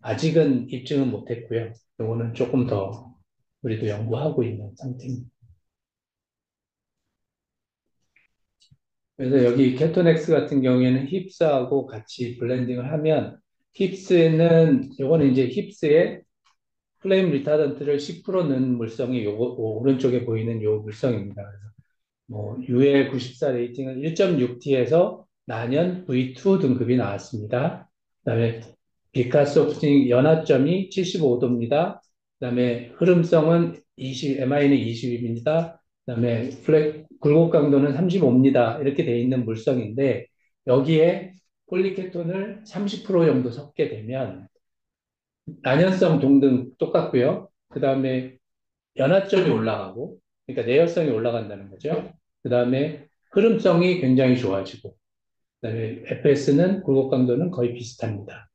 아직은 입증은 못했고요. 요거는 조금 더 우리도 연구하고 있는 상태입니다. 그래서 여기 케토넥스 같은 경우에는 힙스하고 같이 블렌딩을 하면 힙스는 요거는 이제 힙스에 플레임 리타던트를 10% 넣은 물성이 요거 오른쪽에 보이는 요 물성입니다. 뭐 UL 94 레이팅은 1.6T에서 나년 V2 등급이 나왔습니다. 그다음에 비카소프팅 연하점이 75도입니다. 그다음에 흐름성은 20, MI는 20입니다. 그다음에 굴곡 강도는 35입니다. 이렇게 돼 있는 물성인데 여기에 폴리케톤을 30% 정도 섞게 되면 난연성 동등 똑같고요. 그다음에 연화점이 올라가고, 그러니까 내열성이 올라간다는 거죠. 그 다음에 흐름성이 굉장히 좋아지고, 그 다음에 FS는 굴곡 강도는 거의 비슷합니다.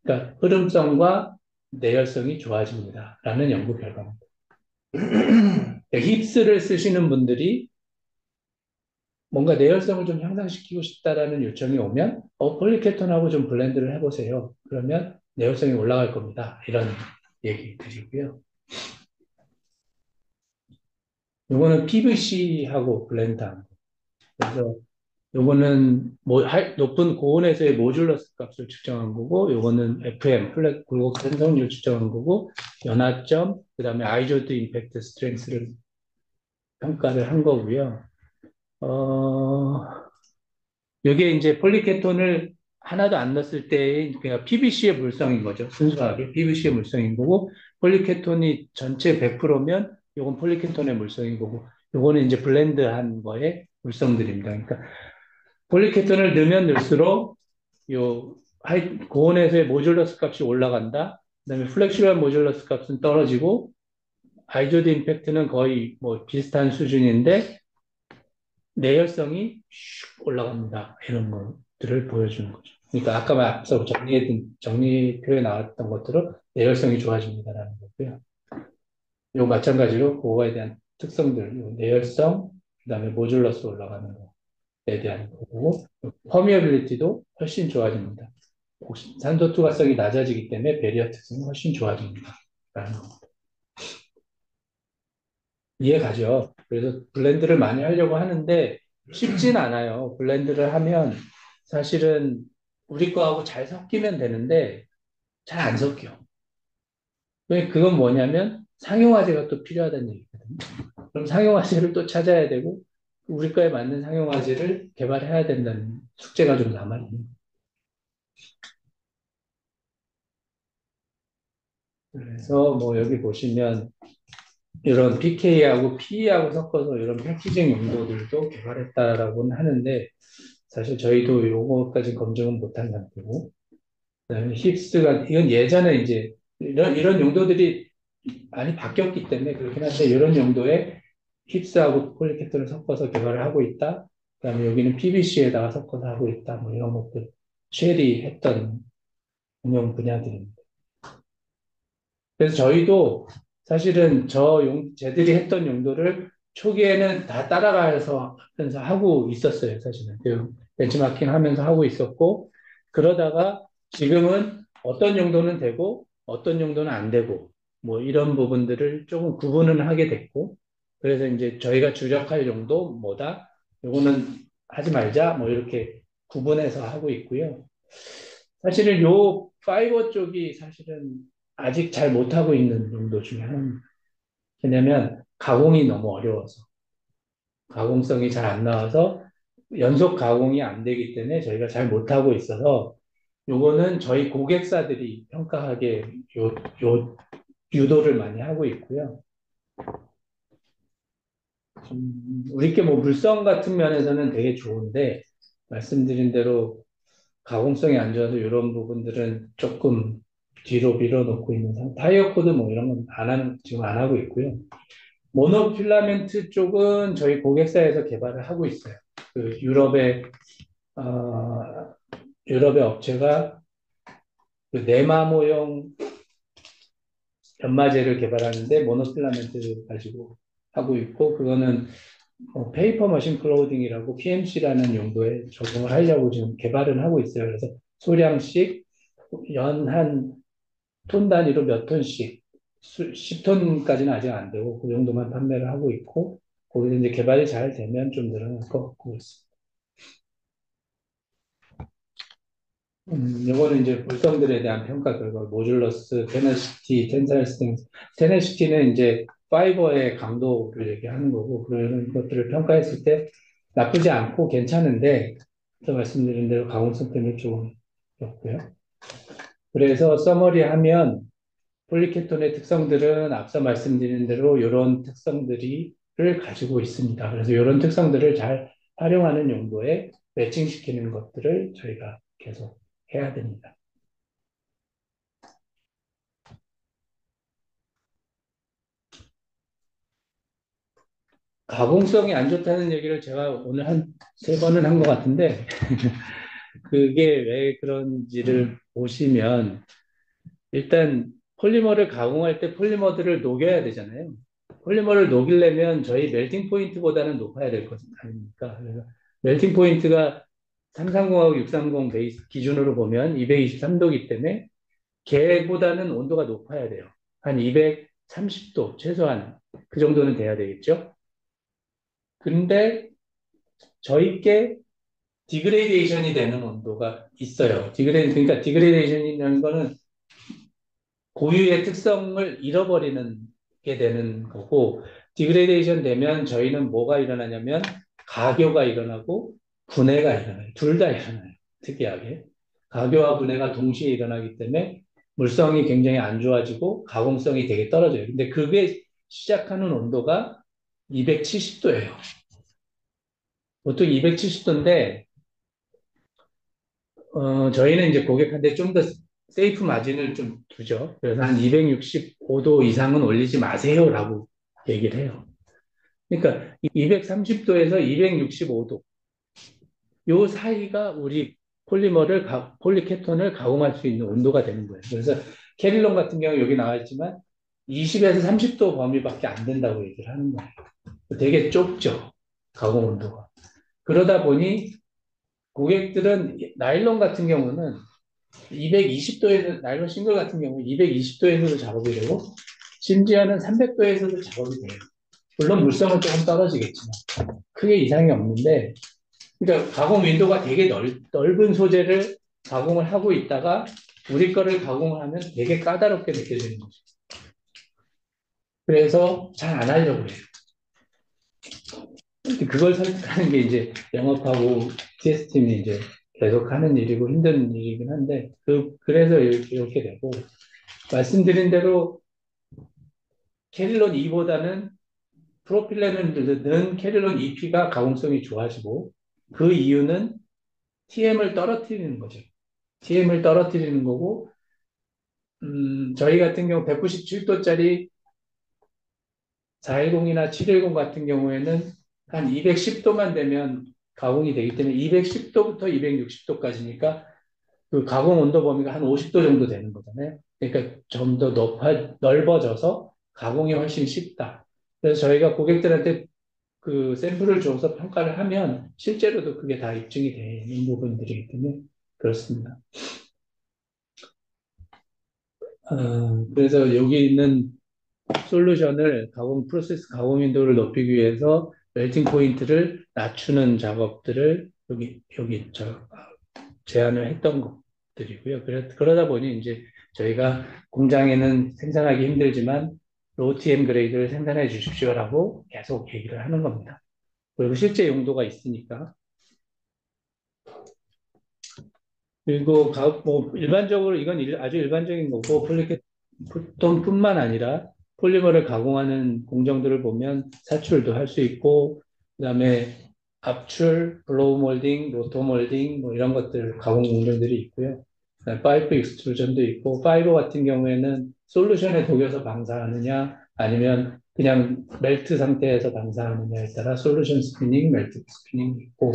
그러니까 흐름성과 내열성이 좋아집니다. 라는 연구 결과입니다. 힙스를 쓰시는 분들이 뭔가 내열성을 좀 향상시키고 싶다라는 요청이 오면, 폴리케톤하고 좀 블렌드를 해보세요. 그러면 내열성이 올라갈 겁니다. 이런 얘기 드리고요. 요거는 PVC하고 블렌드한 거. 그래서 요거는 높은 고온에서의 모듈러스 값을 측정한 거고, 요거는 FM, 플랫 굴곡 편성률 측정한 거고, 연하점, 그 다음에 아이조드 임팩트 스트렝스를 평가를 한 거고요. 어, 요게 이제 폴리케톤을 하나도 안 넣었을 때의 그냥 PVC의 물성인 거죠. 순수하게 PVC의 물성인 거고, 폴리케톤이 전체 100%면 요건 폴리케톤의 물성인 거고, 요거는 이제 블렌드한 거의 물성들입니다. 그러니까 폴리케톤을 넣으면 넣을수록 요 고온에서의 모듈러스 값이 올라간다. 그다음에 플렉슈럴 모듈러스 값은 떨어지고 아이조드 임팩트는 거의 뭐 비슷한 수준인데 내열성이 슉 올라갑니다. 이런 것들을 보여주는 거죠. 그러니까 아까 앞서 정리표에 나왔던 것들은 내열성이 좋아집니다라는 거고요. 요 마찬가지로 그거에 대한 특성들, 요 내열성, 그다음에 모듈러스 올라가는 거에 대한 거고, 퍼미어빌리티도 훨씬 좋아집니다. 산소 투과성이 낮아지기 때문에 배리어 특성이 훨씬 좋아집니다. 라는 거. 이해 가죠? 그래서 블렌드를 많이 하려고 하는데 쉽진 않아요. 블렌드를 하면 사실은 우리 거하고 잘 섞이면 되는데 잘 안 섞여. 그건 뭐냐면 상용화제가 또 필요하다는 얘기거든요. 그럼 상용화제를 또 찾아야 되고 우리 거에 맞는 상용화제를 개발해야 된다는 숙제가 좀 남아있는. 그래서 뭐 여기 보시면 이런 PK하고 PE하고 섞어서 이런 패키징 용도들도 개발했다라고는 하는데 사실 저희도 요거까지 검증은 못한 상태고 그다음에 힙스가 이건 예전에 이제 이런 용도들이 많이 바뀌었기 때문에 그렇긴 한데 이런 용도의 힙스하고 폴리케톤을 섞어서 개발을 하고 있다. 그다음에 여기는 PVC에다가 섞어서 하고 있다. 뭐 이런 것들 쉘이 했던 응용 분야들입니다. 그래서 저희도 사실은 쟤들이 했던 용도를 초기에는 다 따라가서 하면서 하고 있었어요, 사실은. 그 벤치마킹 하면서 하고 있었고, 그러다가 지금은 어떤 용도는 되고, 어떤 용도는 안 되고, 뭐 이런 부분들을 조금 구분을 하게 됐고, 그래서 이제 저희가 주력할 용도 뭐다? 요거는 하지 말자, 뭐 이렇게 구분해서 하고 있고요. 사실은 요 파이버 쪽이 사실은 아직 잘 못하고 있는 용도 중에 하나입니다. 왜냐면 가공이 너무 어려워서 가공성이 잘 안 나와서 연속 가공이 안 되기 때문에 저희가 잘 못하고 있어서 요거는 저희 고객사들이 평가하게 요 유도를 많이 하고 있고요. 우리께 뭐 물성 같은 면에서는 되게 좋은데 말씀드린 대로 가공성이 안 좋아서 이런 부분들은 조금 뒤로 밀어놓고 있는 상태. 타이어 코드 뭐 이런 건 지금 안 하고 있고요. 모노필라멘트 쪽은 저희 고객사에서 개발을 하고 있어요. 그 어, 유럽의 업체가 그 네마 모형 연마제를 개발하는데 모노필라멘트 가지고 하고 있고, 그거는 페이퍼 머신 클로딩이라고 PMC라는 용도에 적용을 하려고 지금 개발을 하고 있어요. 그래서 소량씩 연 한 톤 단위로 몇 톤씩 10톤까지는 아직 안 되고 그 정도만 판매를 하고 있고, 거기서 이제 개발이 잘 되면 좀 늘어날 것 같고 있습니다. 요거는 이제 불성들에 대한 평가 결과, 모듈러스, 테너시티, 텐사일 스트렝스. 테너시티는 이제 파이버의 강도를 얘기하는 거고, 그런 것들을 평가했을 때 나쁘지 않고 괜찮은데, 또 말씀드린 대로 가공성 때문에 좀 없고요. 그래서 서머리 하면 폴리케톤의 특성들은 앞서 말씀드린 대로 이런 특성들을 가지고 있습니다. 그래서 이런 특성들을 잘 활용하는 용도에 매칭시키는 것들을 저희가 계속 해야 됩니다. 가공성이 안 좋다는 얘기를 제가 오늘 한 세 번은 한 것 같은데, 그게 왜 그런지를 보시면, 일단 폴리머를 가공할 때 폴리머들을 녹여야 되잖아요. 폴리머를 녹이려면 저희 멜팅 포인트보다는 높아야 될 것 아닙니까? 그래서 멜팅 포인트가 330하고 630 베이스 기준으로 보면 223도이기 때문에 걔보다는 온도가 높아야 돼요. 한 230도 최소한 그 정도는 돼야 되겠죠. 근데 저희께 디그레이데이션이 되는 온도가 있어요. 그러니까 디그레이데이션이라는 거는 고유의 특성을 잃어버리는 게 되는 거고, 디그레이데이션 되면 저희는 뭐가 일어나냐면 가교가 일어나고 분해가 일어나요. 둘 다 일어나요. 특이하게. 가교와 분해가 동시에 일어나기 때문에 물성이 굉장히 안 좋아지고 가공성이 되게 떨어져요. 근데 그게 시작하는 온도가 270도예요. 보통 270도인데 저희는 이제 고객한테 좀 더 세이프 마진을 좀 두죠. 그래서 한 265도 이상은 올리지 마세요라고 얘기를 해요. 그러니까 230도에서 265도 요 사이가 우리 폴리케톤을 가공할 수 있는 온도가 되는 거예요. 그래서 캐릴론 같은 경우 여기 나와 있지만 20에서 30도 범위밖에 안 된다고 얘기를 하는 거예요. 되게 좁죠. 가공 온도가. 그러다 보니 고객들은 나일론 같은 경우는 220도에서, 나일론 싱글 같은 경우 220도에서도 작업이 되고, 심지어는 300도에서도 작업이 돼요. 물론 물성은 조금 떨어지겠지만, 크게 이상이 없는데, 그러니까 가공 윈도가 되게 넓은 소재를 가공을 하고 있다가, 우리 거를 가공을 하면 되게 까다롭게 느껴지는 거죠. 그래서 잘 안 하려고 해요. 그걸 설득하는 게 이제 영업하고 TS팀이 이제 계속 하는 일이고 힘든 일이긴 한데, 그래서 이렇게 되고, 말씀드린 대로 캐릴론 E보다는 프로필렌은 캐릴론 EP가 가공성이 좋아지고, 그 이유는 TM을 떨어뜨리는 거죠. TM을 떨어뜨리는 거고, 저희 같은 경우 197도짜리 410이나 710 같은 경우에는 한 210도만 되면 가공이 되기 때문에 210도부터 260도까지니까 그 가공 온도 범위가 한 50도 정도 되는 거잖아요. 그러니까 좀 더 넓어져서 가공이 훨씬 쉽다. 그래서 저희가 고객들한테 그 샘플을 줘서 평가를 하면 실제로도 그게 다 입증이 되는 부분들이기 때문에 그렇습니다. 그래서 여기 있는 솔루션을 프로세스 가공 윈도우를 높이기 위해서 멜팅 포인트를 낮추는 작업들을 여기 제안을 했던 것들이고요. 그러다 보니 이제 저희가 공장에는 생산하기 힘들지만 로우 TM 그레이드를 생산해 주십시오라고 계속 얘기를 하는 겁니다. 그리고 실제 용도가 있으니까. 그리고 뭐 일반적으로 이건 아주 일반적인 거고, 폴리케톤뿐만 아니라 폴리머를 가공하는 공정들을 보면 사출도 할 수 있고, 그다음에 압출, 블로우 몰딩, 로토 몰딩 뭐 이런 것들 가공 공정들이 있고요. 파이프 익스트루전도 있고, 파이버 같은 경우에는 솔루션에 녹여서 방사하느냐 아니면 그냥 멜트 상태에서 방사하느냐에 따라 솔루션 스피닝, 멜트 스피닝 있고,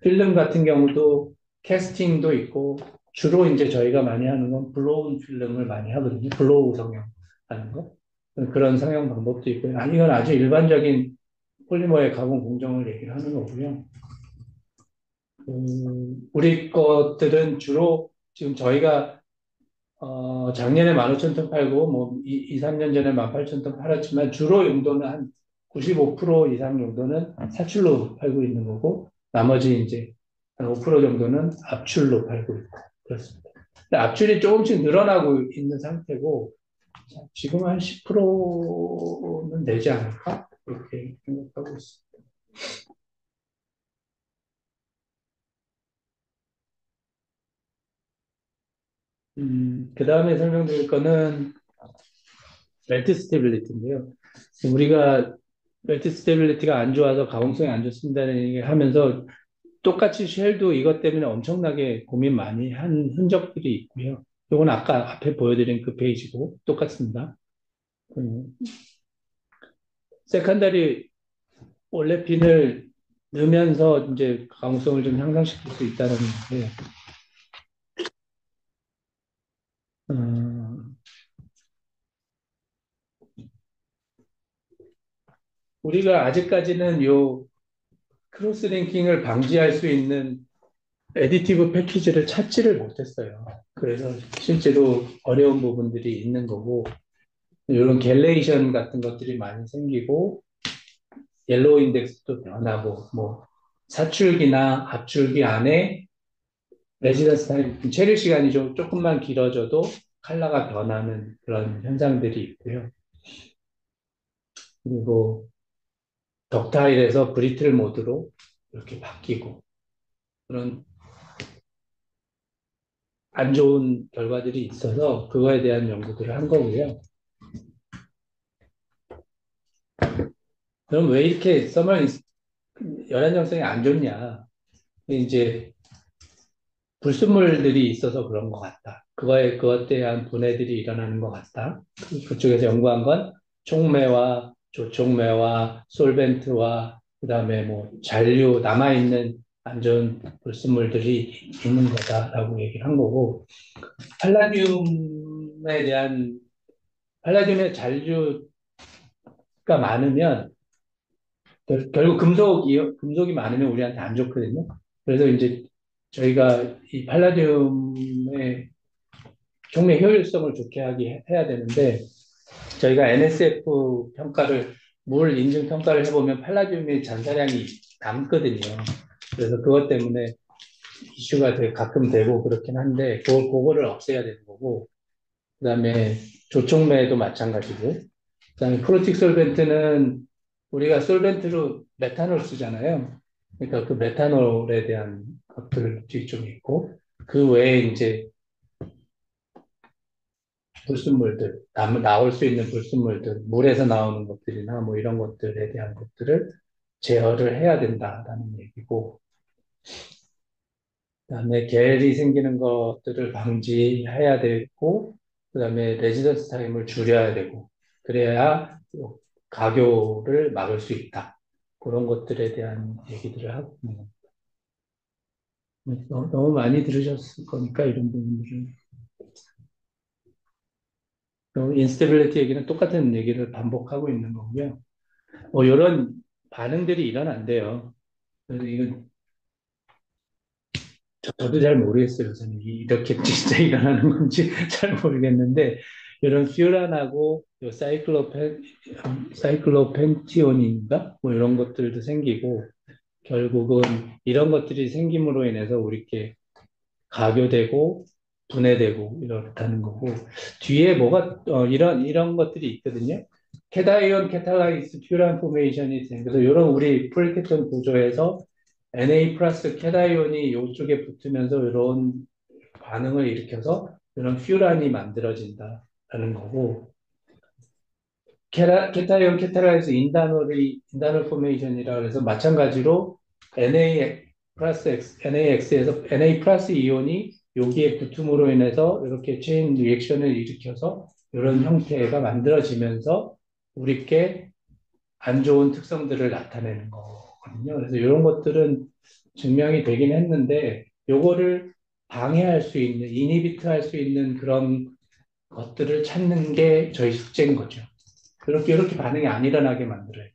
필름 같은 경우도 캐스팅도 있고, 주로 이제 저희가 많이 하는 건 블로우 필름을 많이 하거든요. 블로우 성형 거. 그런 성형 방법도 있고요. 아니, 이건 아주 일반적인 폴리머의 가공 공정을 얘기를 하는 거고요. 우리 것들은 주로 지금 저희가 작년에 15,000톤 팔고, 뭐, 3년 전에 18,000톤 팔았지만, 주로 용도는 한 95% 이상 정도는 사출로 팔고 있는 거고, 나머지 이제 한 5% 정도는 압출로 팔고 있고, 그렇습니다. 근데 압출이 조금씩 늘어나고 있는 상태고, 지금 한 10%는 되지 않을까? 그렇게 생각하고 있습니다. 그 다음에 설명드릴 거는 멜트 스테빌리티인데요. 우리가 멜트 스테빌리티가 안 좋아서 가공성이 안 좋습니다는 얘기를 하면서 똑같이 쉘도 이것 때문에 엄청나게 고민 많이 한 흔적들이 있고요. 이건 아까 앞에 보여드린 그 페이지고 똑같습니다. 세컨다리 올레핀을 넣으면서 이제 가공성을 좀 향상시킬 수 있다는 건데, 어, 우리가 아직까지는 요 크로스 링킹을 방지할 수 있는 에디티브 패키지를 찾지를 못했어요. 그래서 실제로 어려운 부분들이 있는 거고, 이런 갤레이션 같은 것들이 많이 생기고, 옐로우 인덱스도 변하고, 뭐, 사출기나 압출기 안에 레지던스 타임, 체류 시간이 좀 조금만 길어져도 컬러가 변하는 그런 현상들이 있고요. 그리고 덕타일에서 브리틀 모드로 이렇게 바뀌고, 그런 안 좋은 결과들이 있어서 그거에 대한 연구들을 한 거고요. 그럼 왜 이렇게 써멀 열한정성이 안 좋냐? 이제 불순물들이 있어서 그런 것 같다. 그것에 대한 분해들이 일어나는 것 같다. 그쪽에서 연구한 건 촉매와 조촉매와 솔벤트와 그다음에 뭐 잔류 남아있는 안 좋은 불순물들이 있는 거다라고 얘기를 한 거고, 팔라듐에 대한 팔라듐의 잔류가 많으면 결국 금속이 많으면 우리한테 안 좋거든요. 그래서 이제 저희가 이 팔라듐의 촉매 효율성을 좋게 해야 되는데, 저희가 NSF 평가를, 물 인증 평가를 해보면 팔라듐의 잔사량이 남거든요. 그래서 그것 때문에 이슈가 가끔 되고 그렇긴 한데, 그거를 없애야 되는 거고, 그 다음에 조촉매도 마찬가지고, 그 다음에 프로틱 솔벤트는 우리가 솔벤트로 메탄올 쓰잖아요. 그러니까 그 메탄올에 대한 것들이 좀 있고, 그 외에 이제 불순물들, 나올 수 있는 불순물들, 물에서 나오는 것들이나 뭐 이런 것들에 대한 것들을 제어를 해야 된다라는 얘기고, 그다음에 계열이 생기는 것들을 방지해야 되고, 그다음에 레지던스 타임을 줄여야 되고, 그래야 가교를 막을 수 있다. 그런 것들에 대한 얘기들을 하고 있는 겁니다. 너무 많이 들으셨을 거니까 이런 부분들을. 인스테빌리티 얘기는 똑같은 얘기를 반복하고 있는 거고요. 뭐 이런 반응들이 일어난대요. 그래서 이건 저도 잘 모르겠어요. 저는 이렇게 진짜 일어나는 건지 잘 모르겠는데, 이런 퓨란하고 요 사이클로펜티온인가 뭐 이런 것들도 생기고, 결국은 이런 것들이 생김으로 인해서 우리 이렇게 가교되고 분해되고 이렇다는 거고, 뒤에 뭐가 이런 것들이 있거든요. 케다이온 케탈라이스 퓨란 포메이션이 생겨서 이런 우리 프리케톤 구조에서 Na 플러스 케다이온이 이쪽에 붙으면서 이런 반응을 일으켜서 이런 퓨란이 만들어진다라는 거고, 케타이온 케탈라이즈 인단올 포메이션이라 해서 마찬가지로 NaX에서 Na 플러스 이온이 여기에 붙음으로 인해서 이렇게 체인 리액션을 일으켜서 이런 형태가 만들어지면서 우리께 안 좋은 특성들을 나타내는 거거든요. 그래서 이런 것들은 증명이 되긴 했는데, 요거를 방해할 수 있는, 이니비트 할 수 있는 그런 것들을 찾는 게 저희 숙제인 거죠. 이렇게 반응이 안 일어나게 만들어요.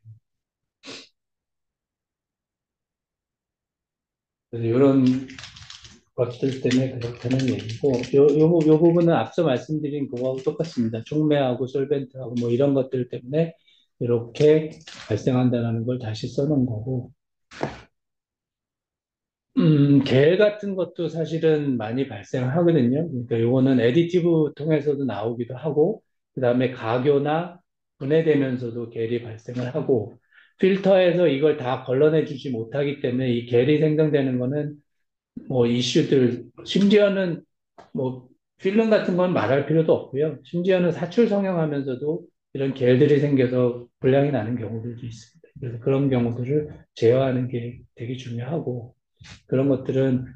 그래서 이런 것들 때문에 그렇다는 얘기고, 요 부분은 앞서 말씀드린 그거하고 똑같습니다. 촉매하고 솔벤트하고 뭐 이런 것들 때문에 이렇게 발생한다는 걸 다시 써놓은 거고, 계열 같은 것도 사실은 많이 발생하거든요. 그러니까 요거는 애디티브 통해서도 나오기도 하고, 그 다음에 가교나 분해되면서도 계열이 발생을 하고, 필터에서 이걸 다 걸러내주지 못하기 때문에 이 계열이 생성되는 거는 뭐 이슈들, 심지어는 뭐 필름 같은 건 말할 필요도 없고요. 심지어는 사출 성형하면서도 이런 계열들이 생겨서 불량이 나는 경우들도 있습니다. 그래서 그런 경우들을 제어하는 게 되게 중요하고, 그런 것들은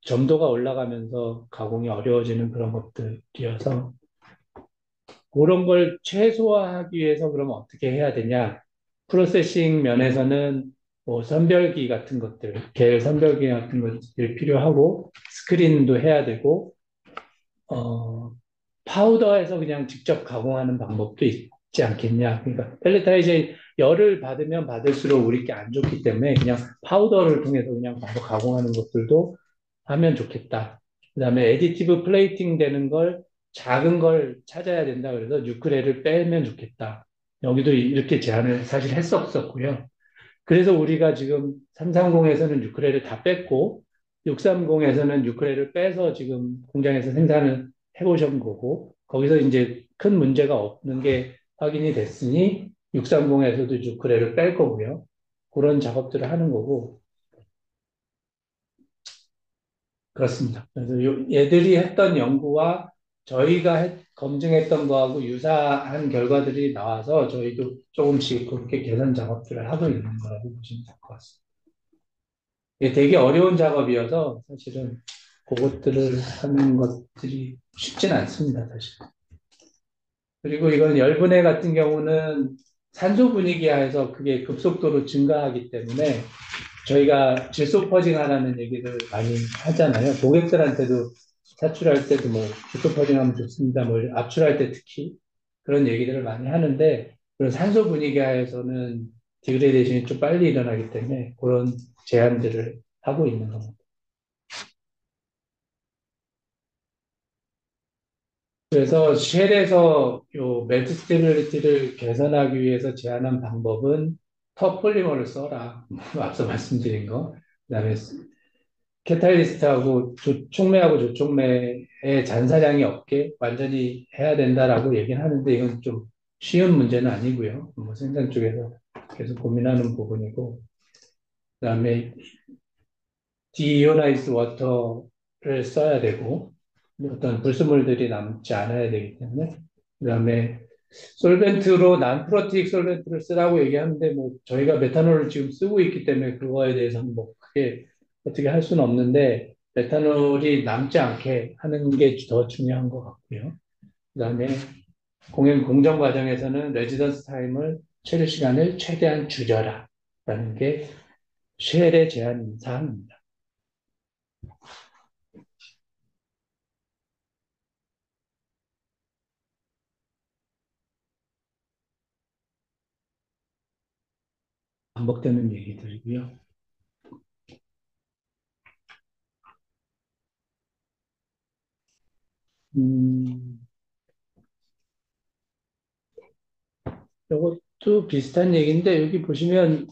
점도가 올라가면서 가공이 어려워지는 그런 것들이어서 그런 걸 최소화하기 위해서 그러면 어떻게 해야 되냐? 프로세싱 면에서는 뭐 선별기 같은 것들, 계열 선별기 같은 것들이 필요하고 스크린도 해야 되고 어, 파우더에서 그냥 직접 가공하는 방법도 있지 않겠냐? 그러니까 펠리타이저 열을 받으면 받을수록 우리 게 안 좋기 때문에 그냥 파우더를 통해서 그냥 바로 가공하는 것들도 하면 좋겠다. 그다음에 애디티브 플레이팅 되는 걸 작은 걸 찾아야 된다. 그래서 뉴크레를 빼면 좋겠다. 여기도 이렇게 제안을 사실 했었었고요. 그래서 우리가 지금 330에서는 뉴크레를 다 뺐고 630에서는 뉴크레를 빼서 지금 공장에서 생산을 해보신 거고 거기서 이제 큰 문제가 없는 게 확인이 됐으니 630에서도 뉴크레를 뺄 거고요. 그런 작업들을 하는 거고 그렇습니다. 그래서 얘들이 했던 연구와 저희가 검증했던 거하고 유사한 결과들이 나와서 저희도 조금씩 그렇게 개선 작업들을 하고 있는 거라고 보시면 될 것 같습니다. 이게 되게 어려운 작업이어서 사실은 그것들을 하는 것들이 쉽진 않습니다, 사실. 그리고 이건 열분해 같은 경우는 산소 분위기하에서 그게 급속도로 증가하기 때문에 저희가 질소 퍼징하라는 얘기를 많이 하잖아요. 고객들한테도 사출할 때도 뭐 질소 퍼징하면 좋습니다. 뭐 압출할 때 특히 그런 얘기들을 많이 하는데 그런 산소 분위기하에서는 디그레이데이션이 좀 빨리 일어나기 때문에 그런 제한들을 하고 있는 겁니다. 그래서 쉘에서 요 멜트 스테빌리티를 개선하기 위해서 제안한 방법은 터폴리머를 써라. 앞서 말씀드린 거. 그다음에 캐탈리스트하고 촉매하고 조촉매의 잔사량이 없게 완전히 해야 된다라고 얘기는 하는데 이건 좀 쉬운 문제는 아니고요. 뭐 생산 쪽에서 계속 고민하는 부분이고 그다음에 디이오나이즈 워터를 써야 되고 어떤 불순물들이 남지 않아야 되기 때문에 그다음에 솔벤트로 난프로틱 솔벤트를 쓰라고 얘기하는데 뭐 저희가 메탄올을 지금 쓰고 있기 때문에 그거에 대해서는 뭐 크게 어떻게 할 수는 없는데 메탄올이 남지 않게 하는 게 더 중요한 것 같고요. 그다음에 공정 과정에서는 레지던스 타임을 체류 시간을 최대한 줄여라라는 게 쉘의 제안 사항입니다. 반복되는 얘기들이고요. 음, 이것도 비슷한 얘기인데 여기 보시면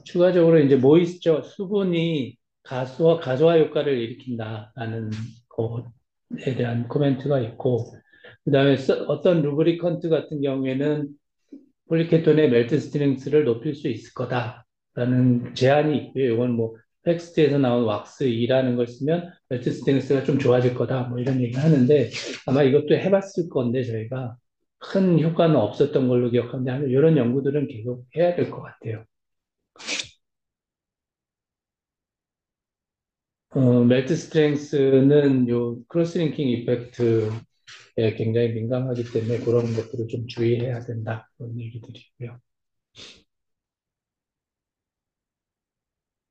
추가적으로 이제 모이스처 수분이 가수화 효과를 일으킨다라는 것에 대한 코멘트가 있고 그다음에 어떤 루브리컨트 같은 경우에는 폴리케톤의 멜트 스트렝스를 높일 수 있을 거다라는 제안이 있고요. 이건 뭐 텍스트에서 나온 왁스 2라는 걸 쓰면 멜트 스트렝스가 좀 좋아질 거다 뭐 이런 얘기를 하는데 아마 이것도 해봤을 건데 저희가 큰 효과는 없었던 걸로 기억하는데 이런 연구들은 계속 해야 될 것 같아요. 멜트 스트렝스는 요 크로스링킹 이펙트에 굉장히 민감하기 때문에 그런 것들을 좀 주의해야 된다. 그런 얘기들이고요.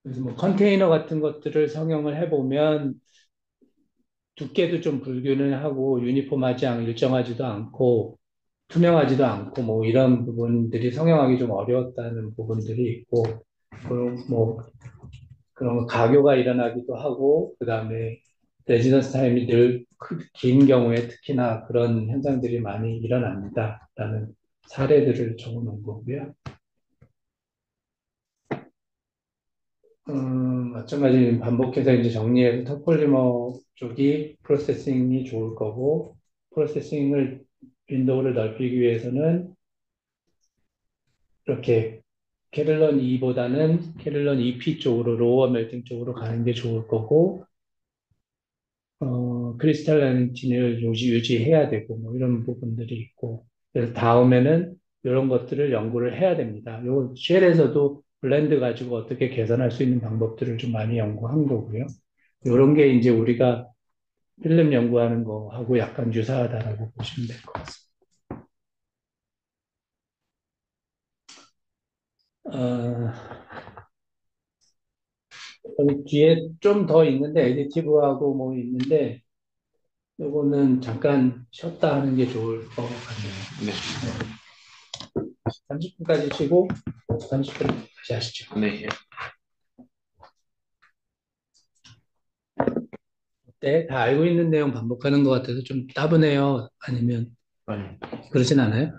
그래서 뭐 컨테이너 같은 것들을 성형을 해보면 두께도 좀 불균형하고 유니폼하지 않고 일정하지도 않고 투명하지도 않고 뭐 이런 부분들이 성형하기 좀 어려웠다는 부분들이 있고 그리고 뭐 그런 가교가 일어나기도 하고 그다음에 레지던스 타임이 늘 긴 경우에 특히나 그런 현상들이 많이 일어납니다라는 사례들을 적어놓은 거고요. 마찬가지 반복해서 이제 정리해서 톱폴리머 쪽이 프로세싱이 좋을 거고 프로세싱을 윈도우를 넓히기 위해서는 이렇게 캐를런 E보다는 캐를런 EP 쪽으로 로어 멜팅 쪽으로 가는 게 좋을 거고 크리스탈라니틴을 유지해야 되고 뭐 이런 부분들이 있고 그래서 다음에는 이런 것들을 연구를 해야 됩니다. 요 쉘에서도 블렌드 가지고 어떻게 개선할 수 있는 방법들을 좀 많이 연구한 거고요. 이런 게 이제 우리가 필름 연구하는 거하고 약간 유사하다라고 보시면 될 것 같습니다. 어, 여기 뒤에 좀 더 있는데 에디티브하고 뭐 있는데 요거는 잠깐 쉬었다 하는 게 좋을 것 같네요. 네. 30분까지 쉬고 30분 다시 하시죠. 네. 네, 다 알고 있는 내용 반복하는 것 같아서 좀 따분해요. 아니면 아니, 그러진 않아요?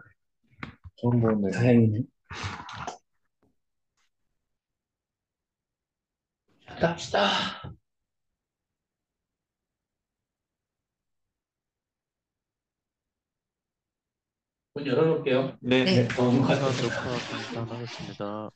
처음 보는 내용. 다행이네요. 자, 갑시다. 문 열어놓을게요. 네. 네, 더운 것 시간 같아서. 녹화 중단하겠습니다.